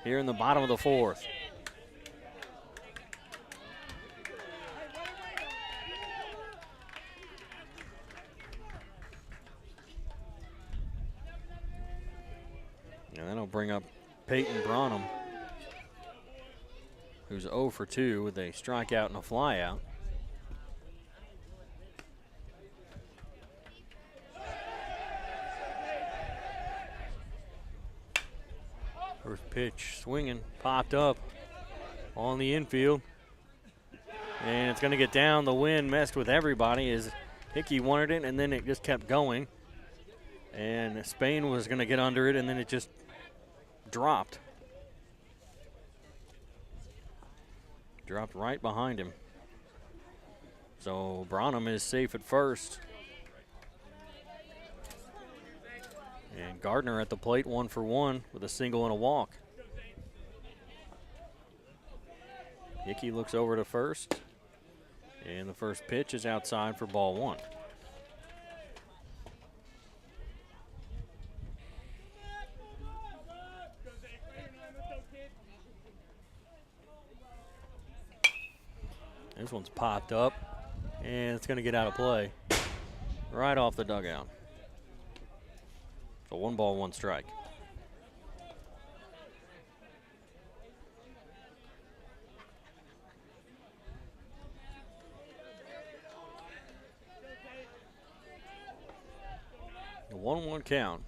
here in the bottom of the 4th. And that'll bring up Peyton Bronham. who's 0 for 2 with a strikeout and a flyout. First pitch swinging, popped up on the infield. And it's going to get down. The wind messed with everybody as Hickey wanted it, and then it just kept going. And Spain was going to get under it, and then it just dropped. Dropped right behind him. So Branham is safe at first. And Gardner at the plate, 1 for 1 with a single and a walk. Hickey looks over to first. And the first pitch is outside for ball 1. This one's popped up, and it's going to get out of play right off the dugout. So 1 ball, 1 strike. The 1-1 count.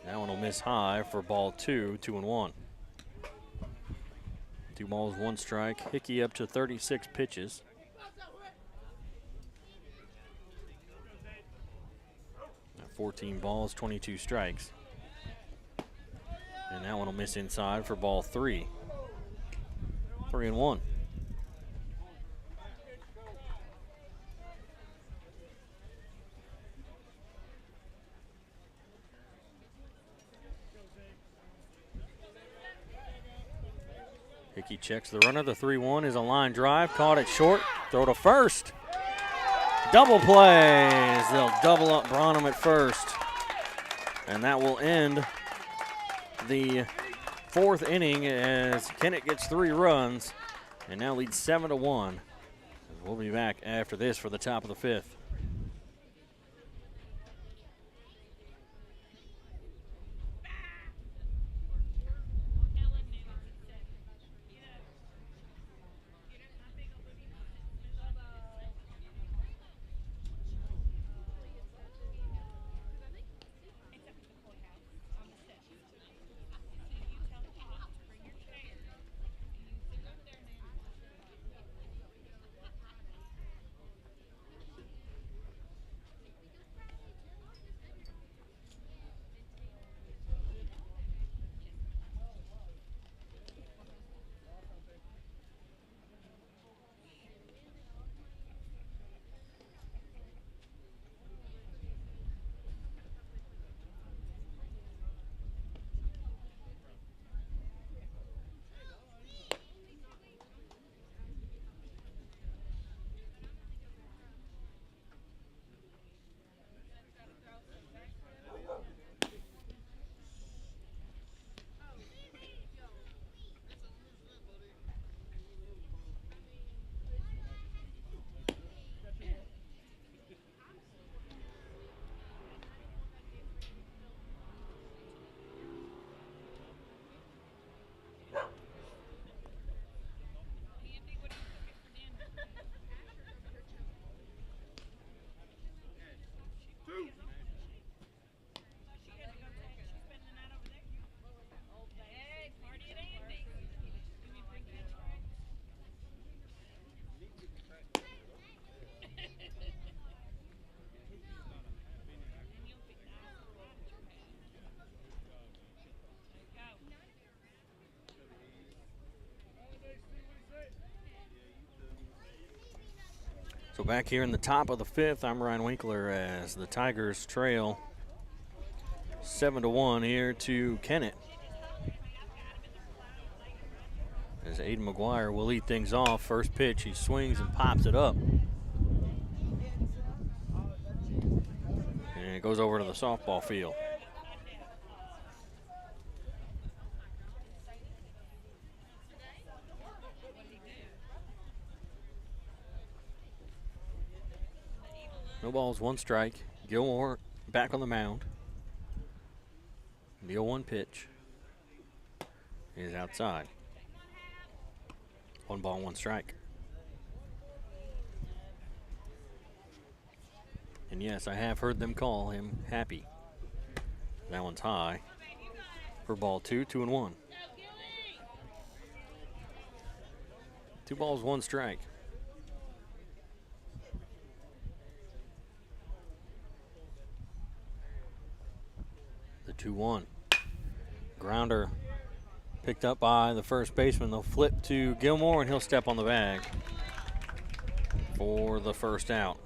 That one will miss high for ball 2, 2-1. 2 balls, 1 strike. Hickey up to 36 pitches. Now 14 balls, 22 strikes. And that one will miss inside for ball 3. 3-1. Hickey checks the runner. The 3-1 is a line drive. Caught it short. Throw to first. Double plays. They'll double up Branham at first. And that will end the 4th inning as Kennett gets 3 runs and now leads 7-1. We'll be back after this for the top of the 5th. So back here in the top of the 5th, I'm Ryan Winkler as the Tigers trail 7-1 here to Kennett. As Aiden McGuire will lead things off. First pitch, he swings and pops it up. And it goes over to the softball field. No balls, 1 strike. Gilmore back on the mound. The 0-1 pitch. is outside. 1 ball, 1 strike. And yes, I have heard them call him Happy. That one's high for ball 2, 2-1. 2 balls, 1 strike. The 2-1. Grounder picked up by the first baseman. They'll flip to Gilmore, and he'll step on the bag for the first out.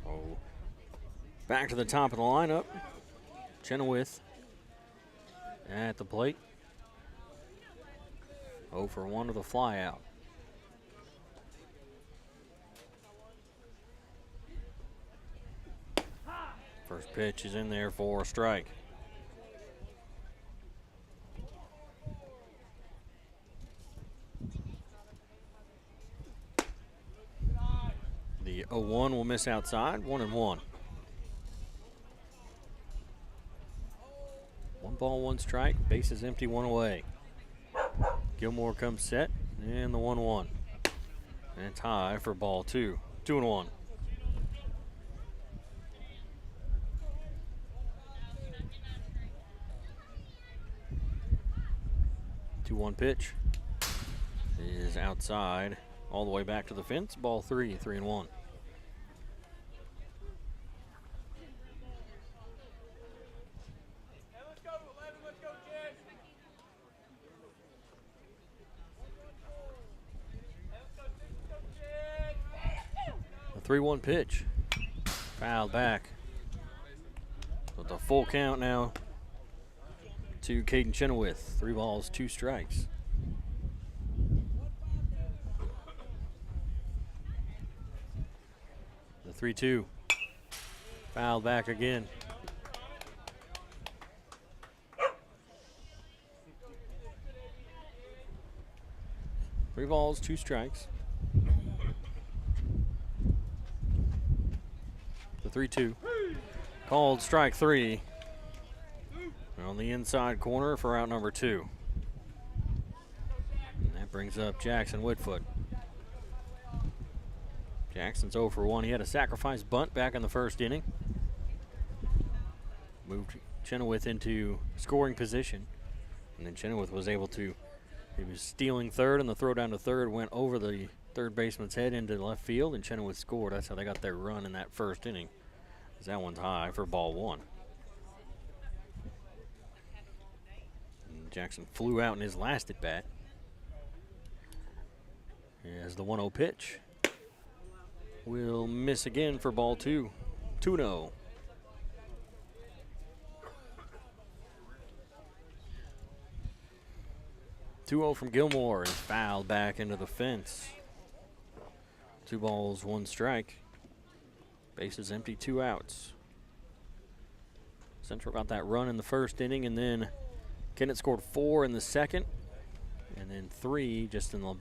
Oh, back to the top of the lineup. Chenoweth at the plate. 0 for 1 with a fly out. First pitch is in there for a strike. The 0-1 will miss outside, 1-1. 1 ball, 1 strike, base is empty, 1 away. Gilmore comes set, and the 1-1. And it's high for ball 2, 2-1. 2-1 pitch is outside, all the way back to the fence. Ball 3, 3-1. The 3-1 pitch, fouled back. With a full count now to Caden Chenoweth. 3 balls, 2 strikes. The 3-2. Fouled back again. Three balls, 2 strikes. The 3-2. Called strike 3. On the inside corner for out number 2. And that brings up Jackson Whitfoot. Jackson's 0 for 1. He had a sacrifice bunt back in the first inning. Moved Chenoweth into scoring position. And then Chenoweth was able to, he was stealing third, and the throw down to third went over the third baseman's head into left field, and Chenoweth scored. That's how they got their run in that first inning. That one's high for ball 1. Jackson flew out in his last at bat. As the 1-0 pitch will miss again for ball 2. 2-0. From Gilmore is fouled back into the fence. 2 balls, 1 strike. Bases empty, 2 outs. Central got that run in the first inning, and then Kennett scored 4 in the second, and then 3 just in the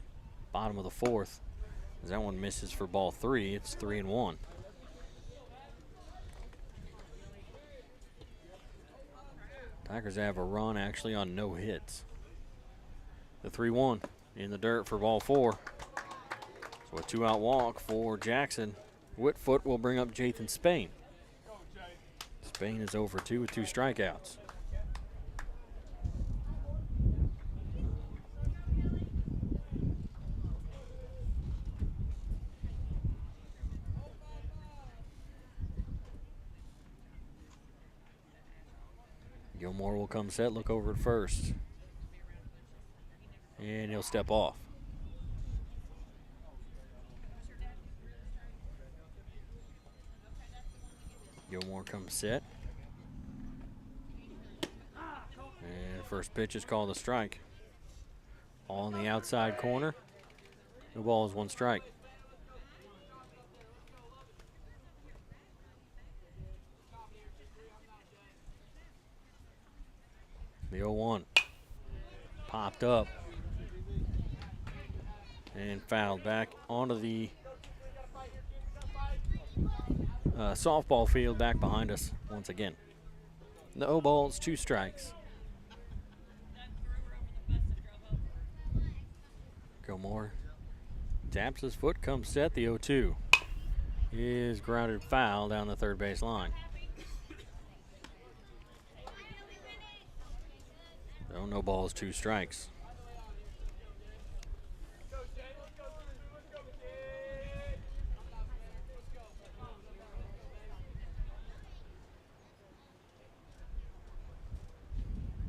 bottom of the fourth. As that one misses for ball 3, it's 3-1. Tigers have a run actually on no hits. The 3-1 in the dirt for ball 4. So a 2-out walk for Jackson. Whitfoot will bring up Jathan Spain. Spain is 0 for 2 with 2 strikeouts. Gilmore will come set, look over at first. And he'll step off. Gilmore comes set. And first pitch is called a strike. All on the outside corner. No balls, 1 strike. The 0-1 popped up and fouled back onto the softball field back behind us once again. No balls, 2 strikes. Gilmore taps his foot, comes set. The 0-2 is grounded foul down the third base line. So no balls, 2 strikes.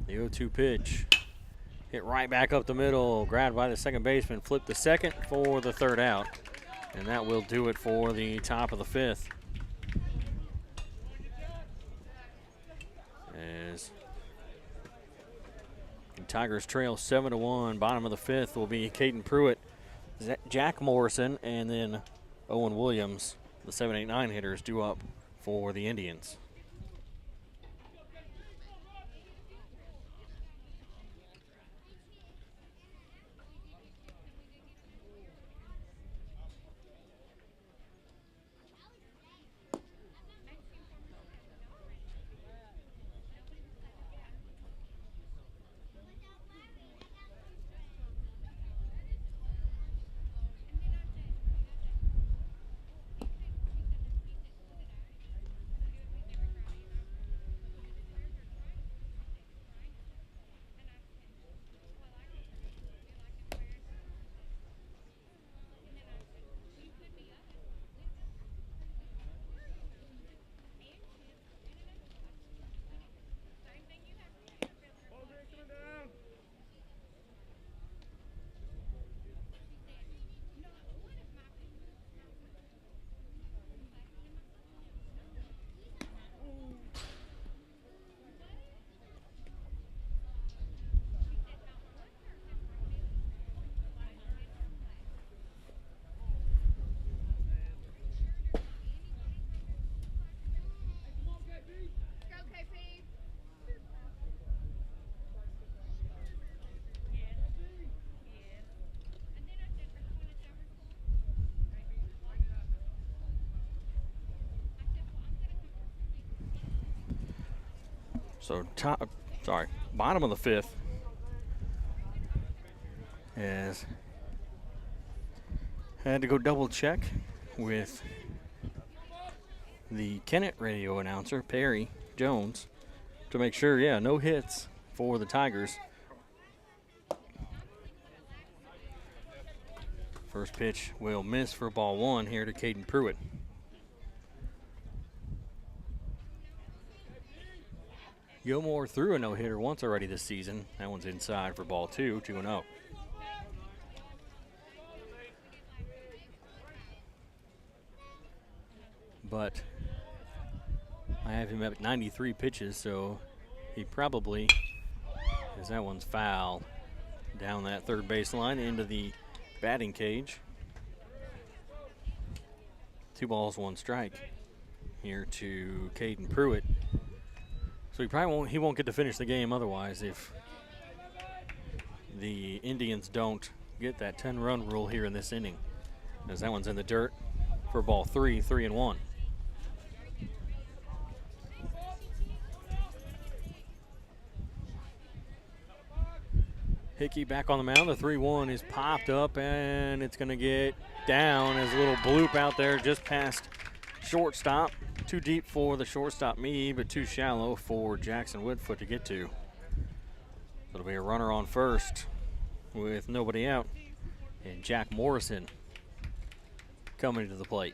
The 0-2 pitch hit right back up the middle, grabbed by the second baseman, flipped the second for the third out, and that will do it for the top of the 5th. As the Tigers trail 7-1, bottom of the 5th will be Caden Pruitt, Jack Morrison, and then Owen Williams, the 7-8-9 hitters, due up for the Indians. So bottom of the 5th has had to go double check with the Kennett radio announcer, Perry Jones, to make sure, no hits for the Tigers. First pitch will miss for ball 1 here to Caden Pruitt. Gilmore threw a no-hitter once already this season. That one's inside for ball 2, 2-0. But I have him at 93 pitches, so he probably, as that one's foul, down that third base line into the batting cage. 2 balls, 1 strike here to Caden Pruitt. So he won't get to finish the game otherwise if the Indians don't get that 10-run rule here in this inning. As that one's in the dirt for ball 3, 3-1. Hickey back on the mound. The 3-1 is popped up, and it's going to get down as a little bloop out there just past shortstop. Too deep for the shortstop me, but too shallow for Jackson Woodfoot to get to. It'll be a runner on first with nobody out, and Jack Morrison coming to the plate.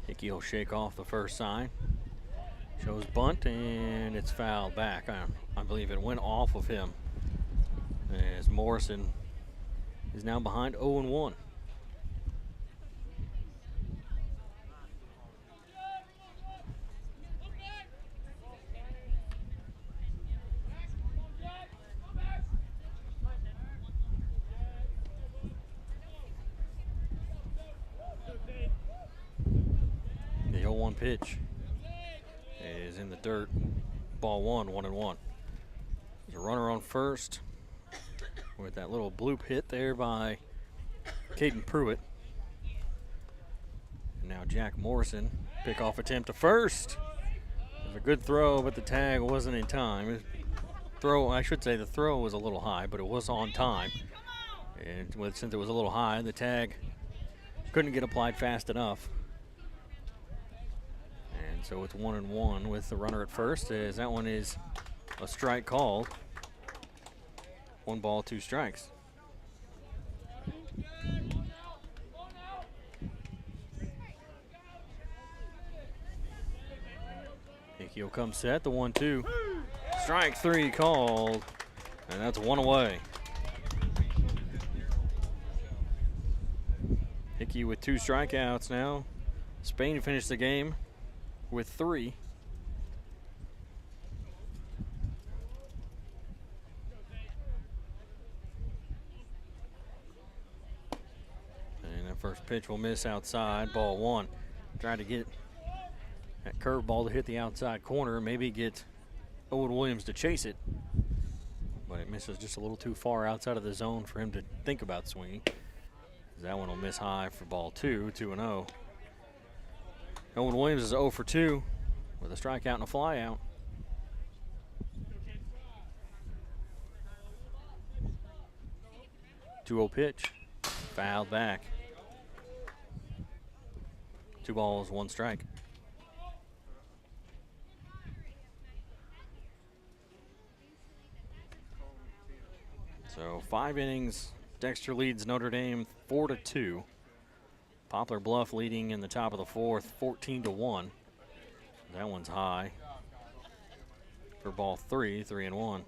Hickey will shake off the first sign. Shows bunt, and it's fouled back. I believe it went off of him as Morrison is now behind 0-1. The 0-1 pitch dirt. Ball 1-1-1. There's a runner on first with that little bloop hit there by Caden Pruitt. And now Jack Morrison, pickoff attempt to first. It was a good throw, but the tag wasn't in time. The throw was a little high, but it was on time. And since it was a little high, the tag couldn't get applied fast enough. And so it's 1-1 with the runner at first, as that one is a strike called. 1 ball, 2 strikes. Hickey will come set, the 1-2. Strike 3 called, and that's 1 away. Hickey with 2 strikeouts now. Spain finished the game with 3. And that first pitch will miss outside, ball 1. Trying to get that curveball to hit the outside corner, maybe get Owen Williams to chase it. But it misses just a little too far outside of the zone for him to think about swinging. That one will miss high for ball 2, 2-0. Owen Williams is 0 for 2 with a strikeout and a flyout. 2-0 pitch, fouled back. 2 balls, 1 strike. So 5 innings. Dexter leads Notre Dame 4-2. Poplar Bluff leading in the top of the 4th, 14-1. That one's high for ball 3, 3-1.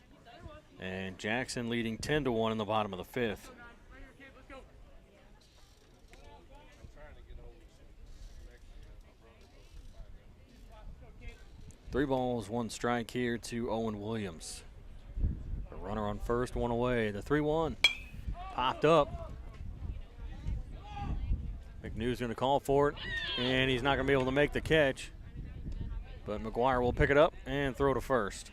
And Jackson leading 10-1 in the bottom of the 5th. Three balls, 1 strike here to Owen Williams. The runner on first, 1 away. The 3-1. Popped up. McNew's going to call for it, and he's not going to be able to make the catch. But McGuire will pick it up and throw to first.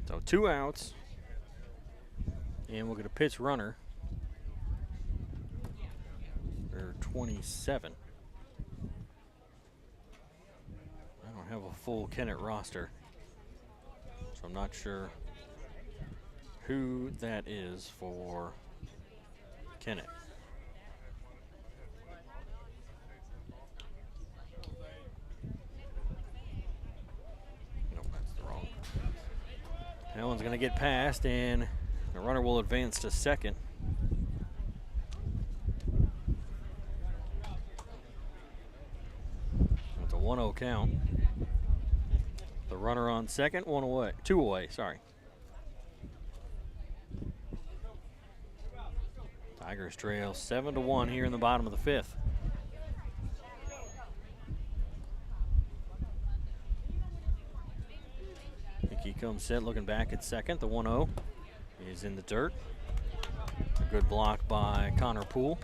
So 2 outs, and we'll get a pitch runner. 27. I don't have a full Kennett roster, so I'm not sure who that is for Kennett. Nope, that's the wrong. That one's going to get past, and the runner will advance to second. It's a 1-0 count. The runner on second, 2 away, sorry. Tigers trail 7-1 here in the bottom of the 5th. Hickey comes set, looking back at second. The 1-0 is in the dirt. A good block by Connor Poole.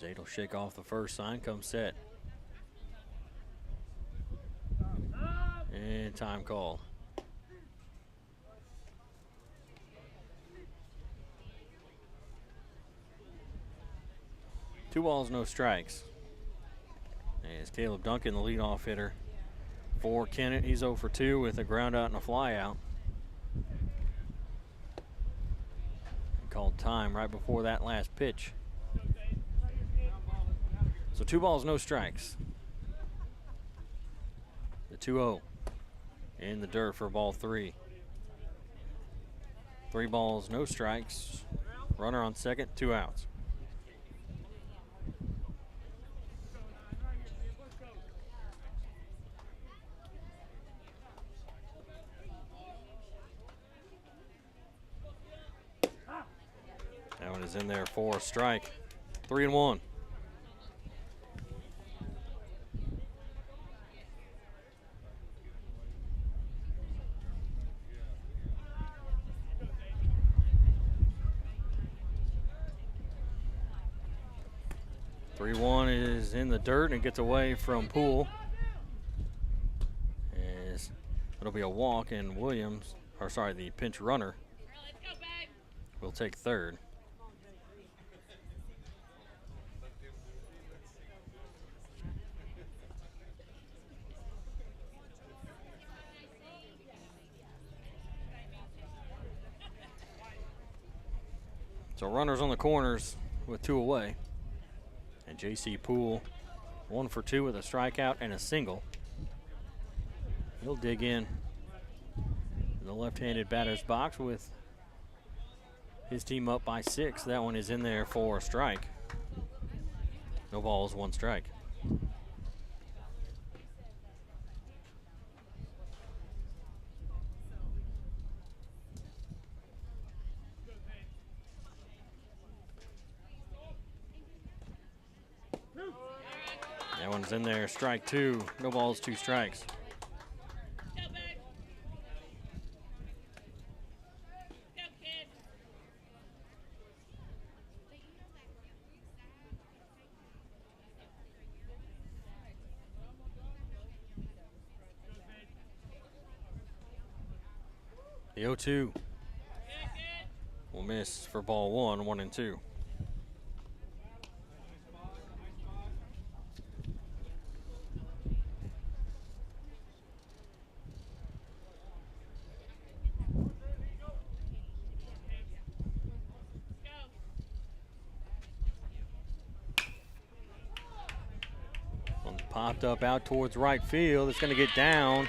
Jade will shake off the first sign, come set. And time called. Two balls, no strikes. As Caleb Duncan, the leadoff hitter for Kennett. He's 0 for 2 with a ground out and a fly out. Called time right before that last pitch. So 2 balls, no strikes. The 2-0 in the dirt for ball 3. 3 balls, no strikes. Runner on second, 2 outs. one is in there for a strike. 3-1. One is in the dirt and gets away from Poole. It'll be a walk, and Williams, or sorry, the pinch runner will take third. So runners on the corners with 2 away. And J.C. Poole 1 for 2 with a strikeout and a single. He'll dig in the left-handed batter's box with his team up by 6. That one is in there for a strike. No balls, 1 strike. That one's in there, strike 2. No balls, 2 strikes. The 0-2 will miss for ball 1, 1-2. One's popped up out towards right field. It's going to get down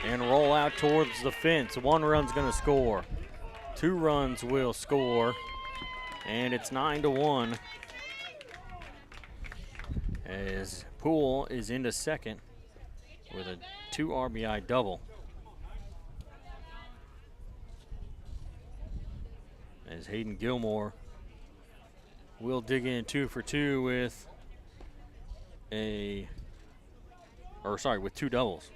and roll out towards the fence. 1 run's going to score. 2 runs will score, and it's 9-1 as Poole is into second with a 2 RBI double. As Hayden Gilmore will dig in 2 for 2 with with 2 doubles.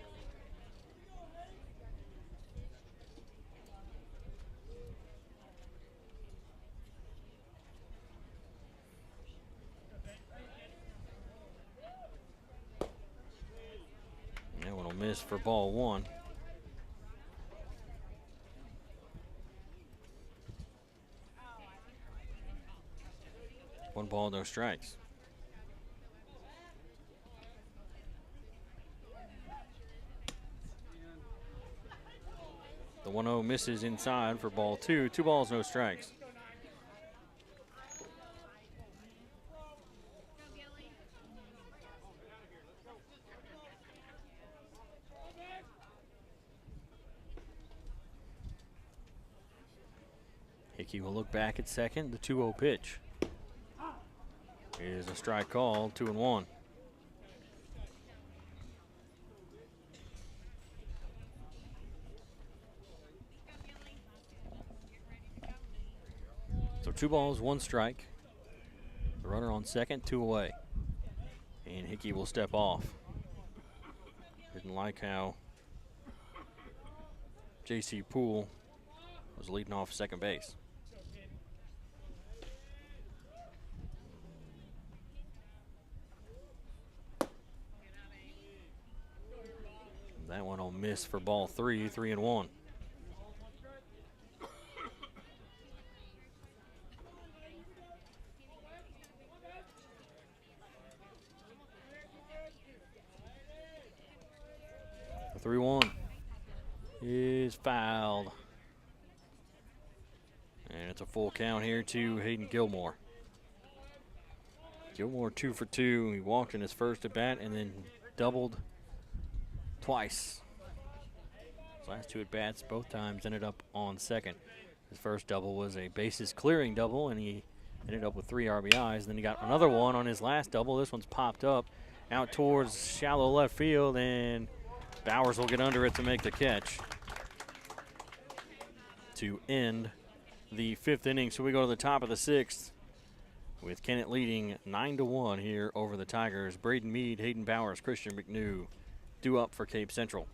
That one will miss for ball 1. One ball, no strikes. The 1-0 misses inside for ball 2. 2 balls, no strikes. Hickey will look back at second. The 2-0 pitch is a strike call, 2-1. So 2 balls, 1 strike. The runner on second, 2 away. And Hickey will step off. Didn't like how J.C. Poole was leading off second base. That one will miss for ball 3, 3-1. The 3-1 is fouled. And it's a full count here to Hayden Gilmore. Gilmore 2 for 2. He walked in his first at bat and then doubled twice. His last 2 at bats, both times ended up on second. His first double was a bases clearing double, and he ended up with 3 RBIs. And then he got another one on his last double. This one's popped up out towards shallow left field, and Bowers will get under it to make the catch to end the 5th inning. So we go to the top of the 6th. with Kennett leading 9-1 here over the Tigers. Braden Mead, Hayden Bowers, Christian McNew due up for Cape Central.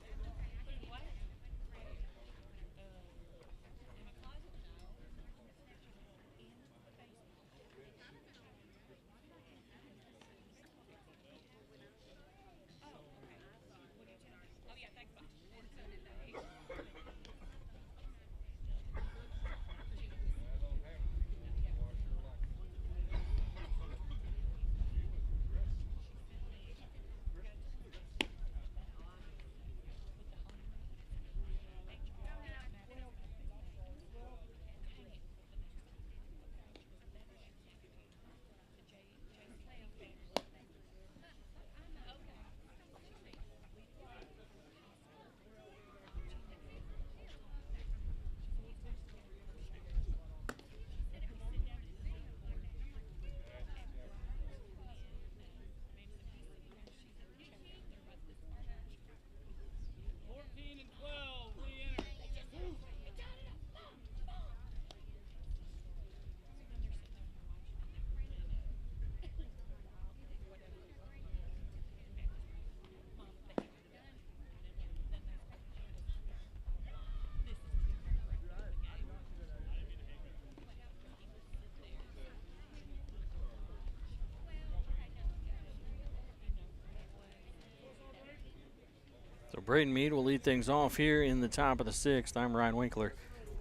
So Braden Mead will lead things off here in the top of the 6th. I'm Ryan Winkler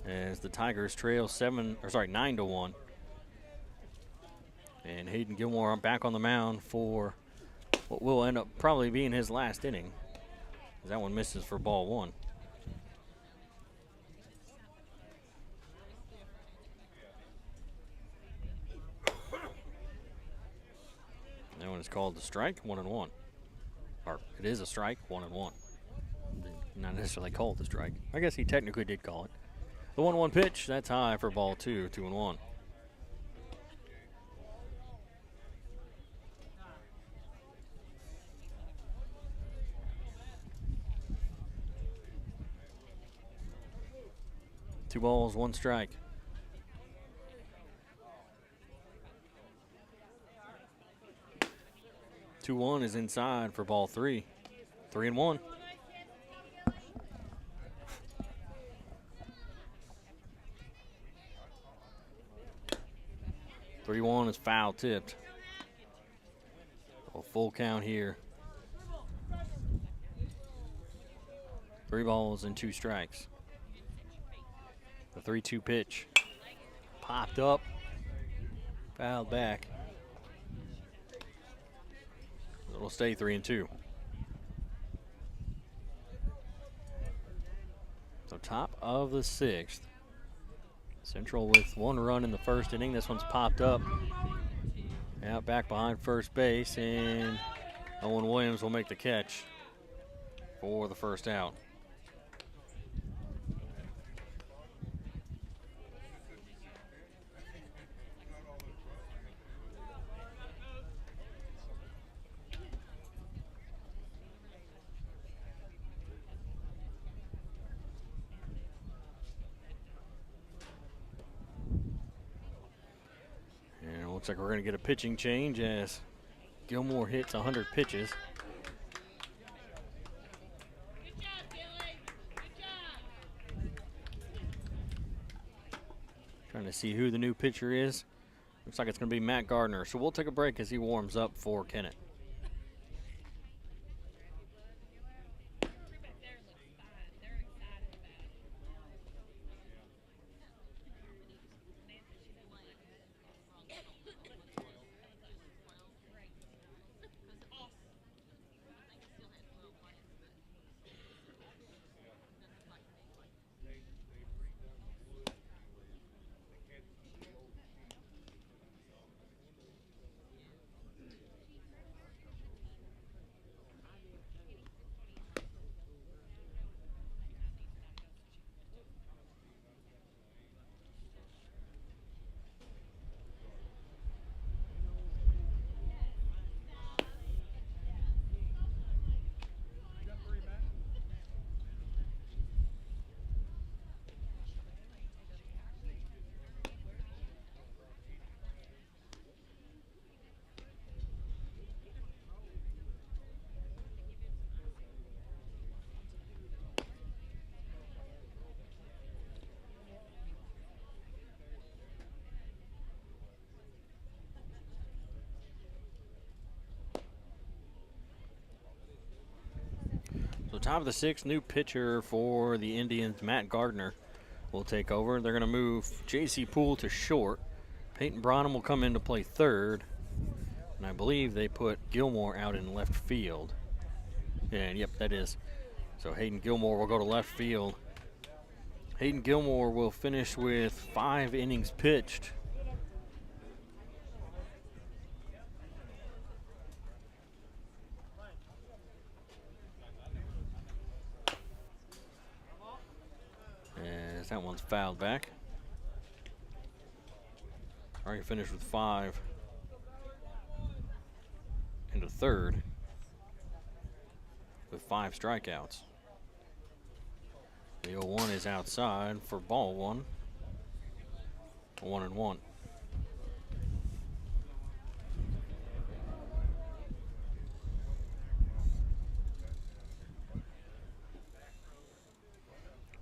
as the Tigers trail 9-1. And Hayden Gilmore back on the mound for what will end up probably being his last inning. That one misses for ball 1. That one is called the strike, 1-1. Or it is a strike, 1-1. Not necessarily called the strike. I guess he technically did call it. The 1-1 pitch, that's high for ball 2, 2-1. Two balls, one strike. Two 1 is inside for ball 3. 3-1. 3-1 is foul tipped. A full count here. 3 balls and 2 strikes. The 3-2 pitch. Popped up. Fouled back. It'll stay 3-2. So top of the 6th. Central with 1 run in the first inning. This one's popped up. Out back behind first base, and Owen Williams will make the catch for the first out. Looks like we're going to get a pitching change as Gilmore hits 100 pitches. Good job, Billy. Good job. Trying to see who the new pitcher is. Looks like it's going to be Matt Gardner. So we'll take a break as he warms up for Kennett. top of the sixth, new pitcher for the Indians, Matt Gardner, will take over. They're going to move J.C. Poole to short. Peyton Branham will come in to play third. And I believe they put Gilmore out in left field. And yep, that is. So Hayden Gilmore will go to left field. Hayden Gilmore will finish with 5 innings pitched. As that one's fouled back. Already finished with 5 into third with 5 strikeouts. The 0-1 is outside for ball 1. 1-1.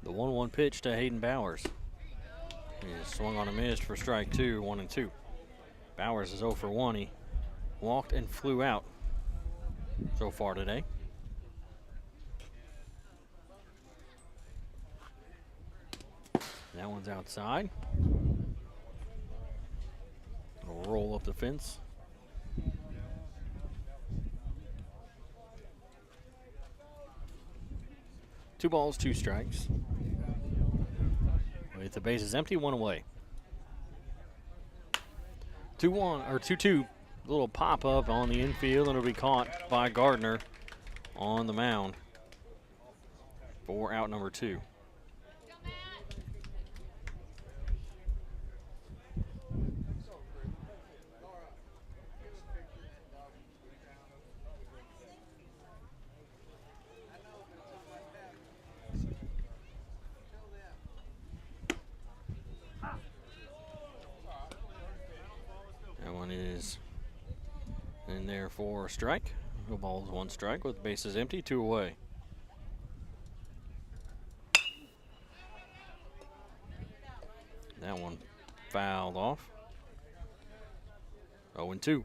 The 1-1 pitch to Hayden Bowers. He swung on a missed for strike 2, 1-2. Bowers is 0 for 1. He walked and flew out so far today. That one's outside. It'll roll up the fence. Two balls, 2 strikes. With the bases empty, 1 away. 2-1 or 2-2. Little pop up on the infield, and it'll be caught by Gardner on the mound for out number 2. That one is in there for a strike. No balls, 1 strike with bases empty, 2 away. That one fouled off. 0-2.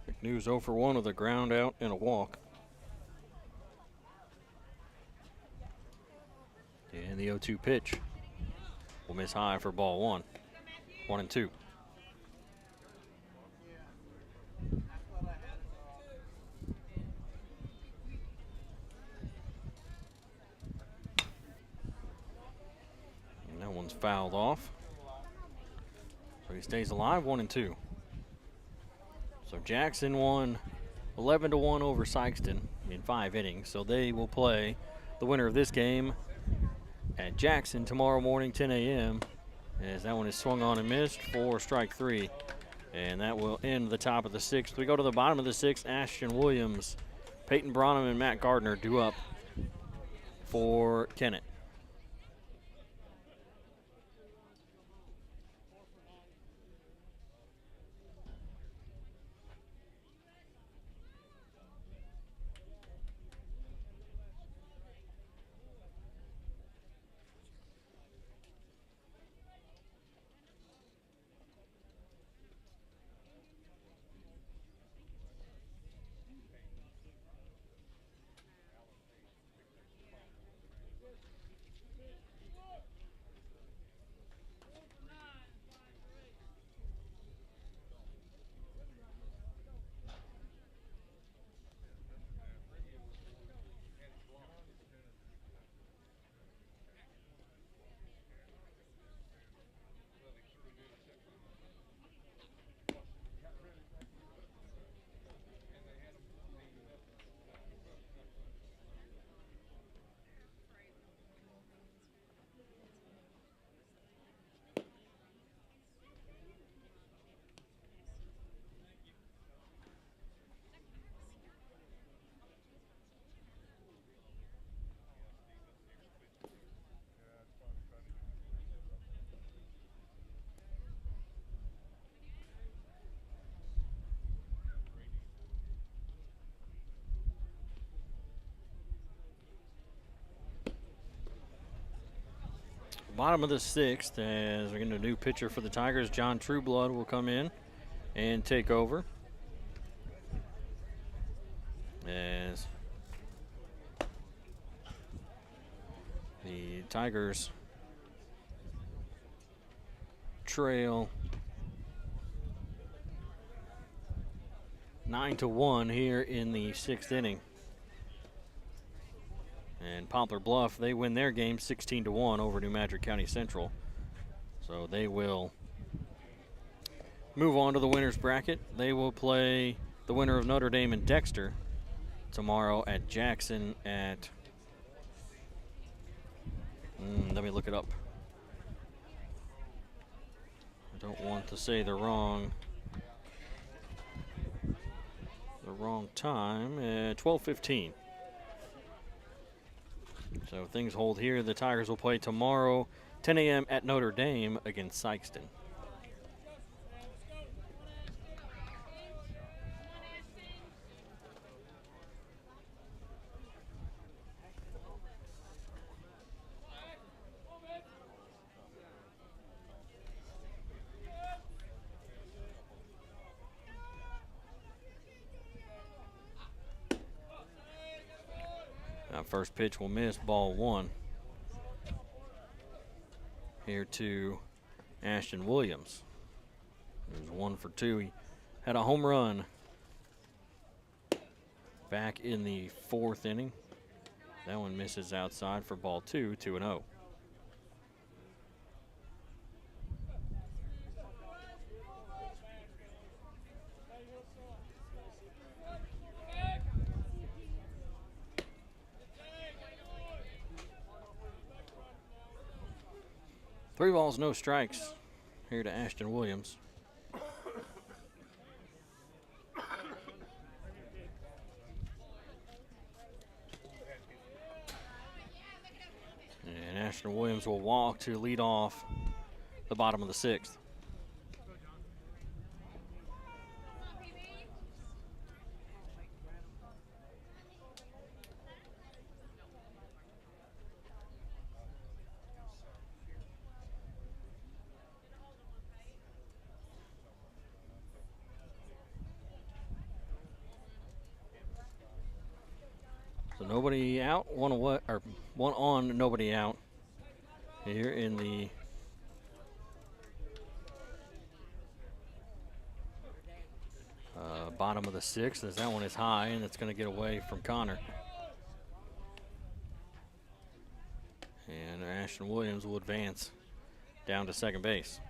McNews 0 for 1 with a ground out and a walk. And the 0-2 pitch will miss high for ball 1. 1-2. And that one's fouled off. So he stays alive, 1-2. So Jackson won 11-1 over Sykeston in 5 innings. So they will play the winner of this game at Jackson tomorrow morning, 10 a.m. As that one is swung on and missed for strike 3. And that will end the top of the 6th. We go to the bottom of the 6th. Ashton Williams, Peyton Branham, and Matt Gardner due up for Kennett. Bottom of the 6th, as we're getting a new pitcher for the Tigers, John Trueblood will come in and take over. As The Tigers trail 9-1 here in the 6th inning. And Poplar Bluff, they win their game 16-1 over New Madrid County Central. So they will move on to the winner's bracket. They will play the winner of Notre Dame and Dexter tomorrow at Jackson at, let me look it up. I don't want to say the wrong time, 12:15. So things hold here. The Tigers will play tomorrow, 10 a.m. at Notre Dame against Sykeston. That first pitch will miss, ball 1. Here to Ashton Williams. He was 1 for 2. He had a home run back in the 4th inning. That one misses outside for ball 2, 2-0. Three balls, no strikes here to Ashton Williams. And Ashton Williams will walk to lead off the bottom of the 6th. So nobody out, one away, or one on, nobody out here in the bottom of the 6th, as that one is high and it's going to get away from Connor. And Ashton Williams will advance down to second base.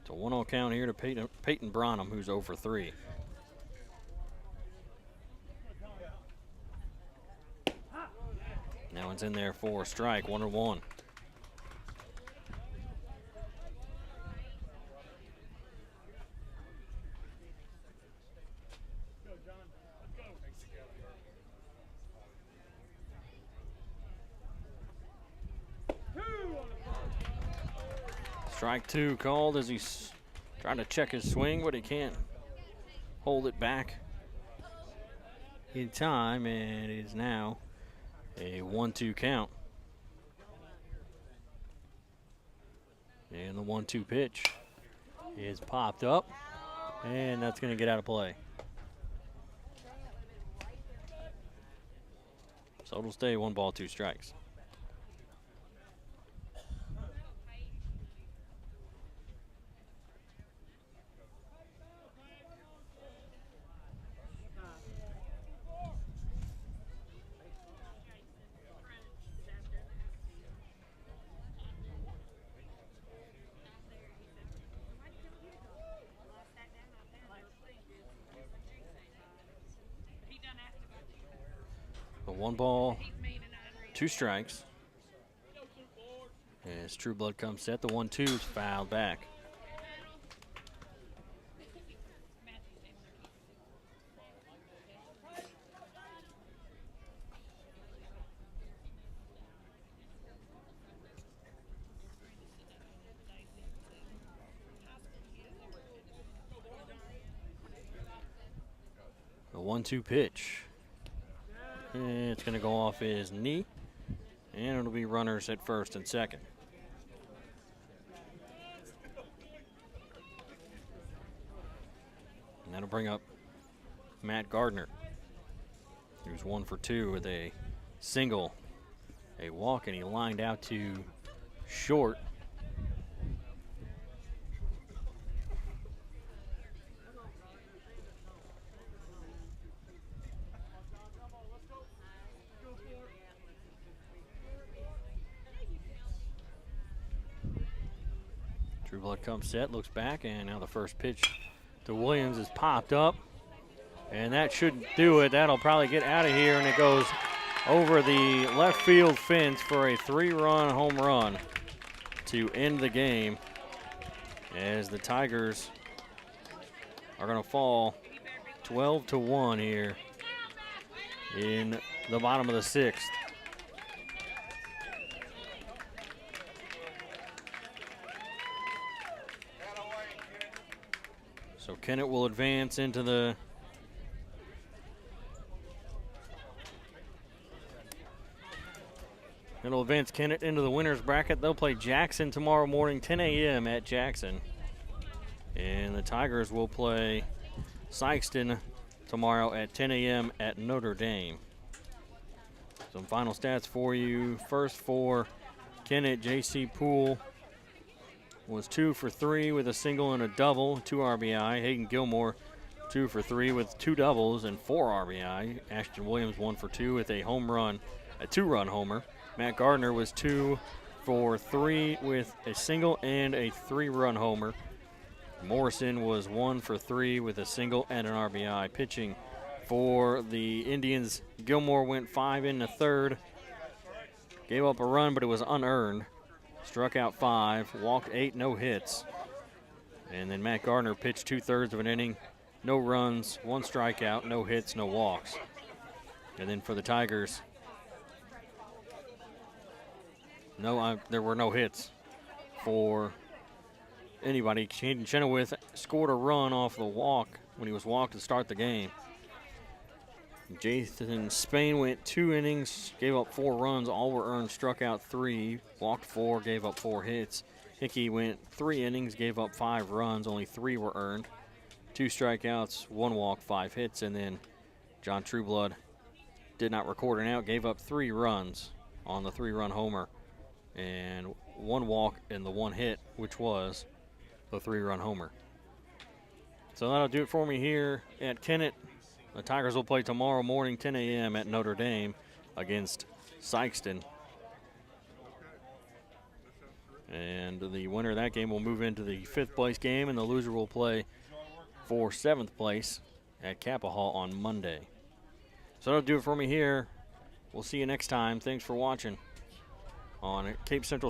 It's a 1-0 count here to Peyton Bronham, who's 0 for 3. That one's in there for a strike, 1-1. Strike 2 called as he's trying to check his swing, but he can't hold it back in time, and it is now a 1-2 count. And the 1-2 pitch is popped up, and that's going to get out of play. So it'll stay 1 ball, 2 strikes. A 1 ball, 2 strikes. As True Blood comes set, the 1-2 is fouled back. The 1-2 pitch. And it's going to go off his knee, and it'll be runners at first and second. And that'll bring up Matt Gardner. He was 1 for 2 with a single, a walk, and he lined out to short. Trueblood comes set, looks back, and now the first pitch to Williams is popped up. And that should do it. That'll probably get out of here, and it goes over the left field fence for a 3-run home run to end the game, as the Tigers are going to fall 12-1 here in the bottom of the 6th. So Kennett will advance into the It'll advance Kennett into the winner's bracket. They'll play Jackson tomorrow morning, 10 a.m. at Jackson. And the Tigers will play Sykeston tomorrow at 10 a.m. at Notre Dame. Some final stats for you. First for Kennett, J.C. Poole was 2 for 3 with a single and a double, 2 RBI. Hayden Gilmore, 2 for 3 with 2 doubles and 4 RBI. Ashton Williams, 1 for 2 with a home run, a 2-run homer. Matt Gardner was 2 for 3 with a single and a 3-run homer. Morrison was 1 for 3 with a single and an RBI. Pitching for the Indians, Gilmore went 5 in the 3rd. Gave up a run, but it was unearned. Struck out 5, walked 8, no hits. And then Matt Gardner pitched 2/3 of an inning. No runs, 1 strikeout, no hits, no walks. And then for the Tigers, there were no hits for anybody. Caden Chenoweth scored a run off the walk when he was walked to start the game. Jathan Spain went 2 innings, gave up 4 runs, all were earned, struck out 3, walked 4, gave up 4 hits. Hickey went 3 innings, gave up 5 runs, only 3 were earned. 2 strikeouts, 1 walk, 5 hits, and then John Trueblood did not record an out, gave up 3 runs on the 3-run homer, and 1 walk and the 1 hit, which was the 3-run homer. So that'll do it for me here at Kennett. The Tigers will play tomorrow morning, 10 a.m. at Notre Dame against Sykeston. And the winner of that game will move into the 5th place game, and the loser will play for 7th place at Kappa Hall on Monday. So that'll do it for me here. We'll see you next time. Thanks for watching on Cape Central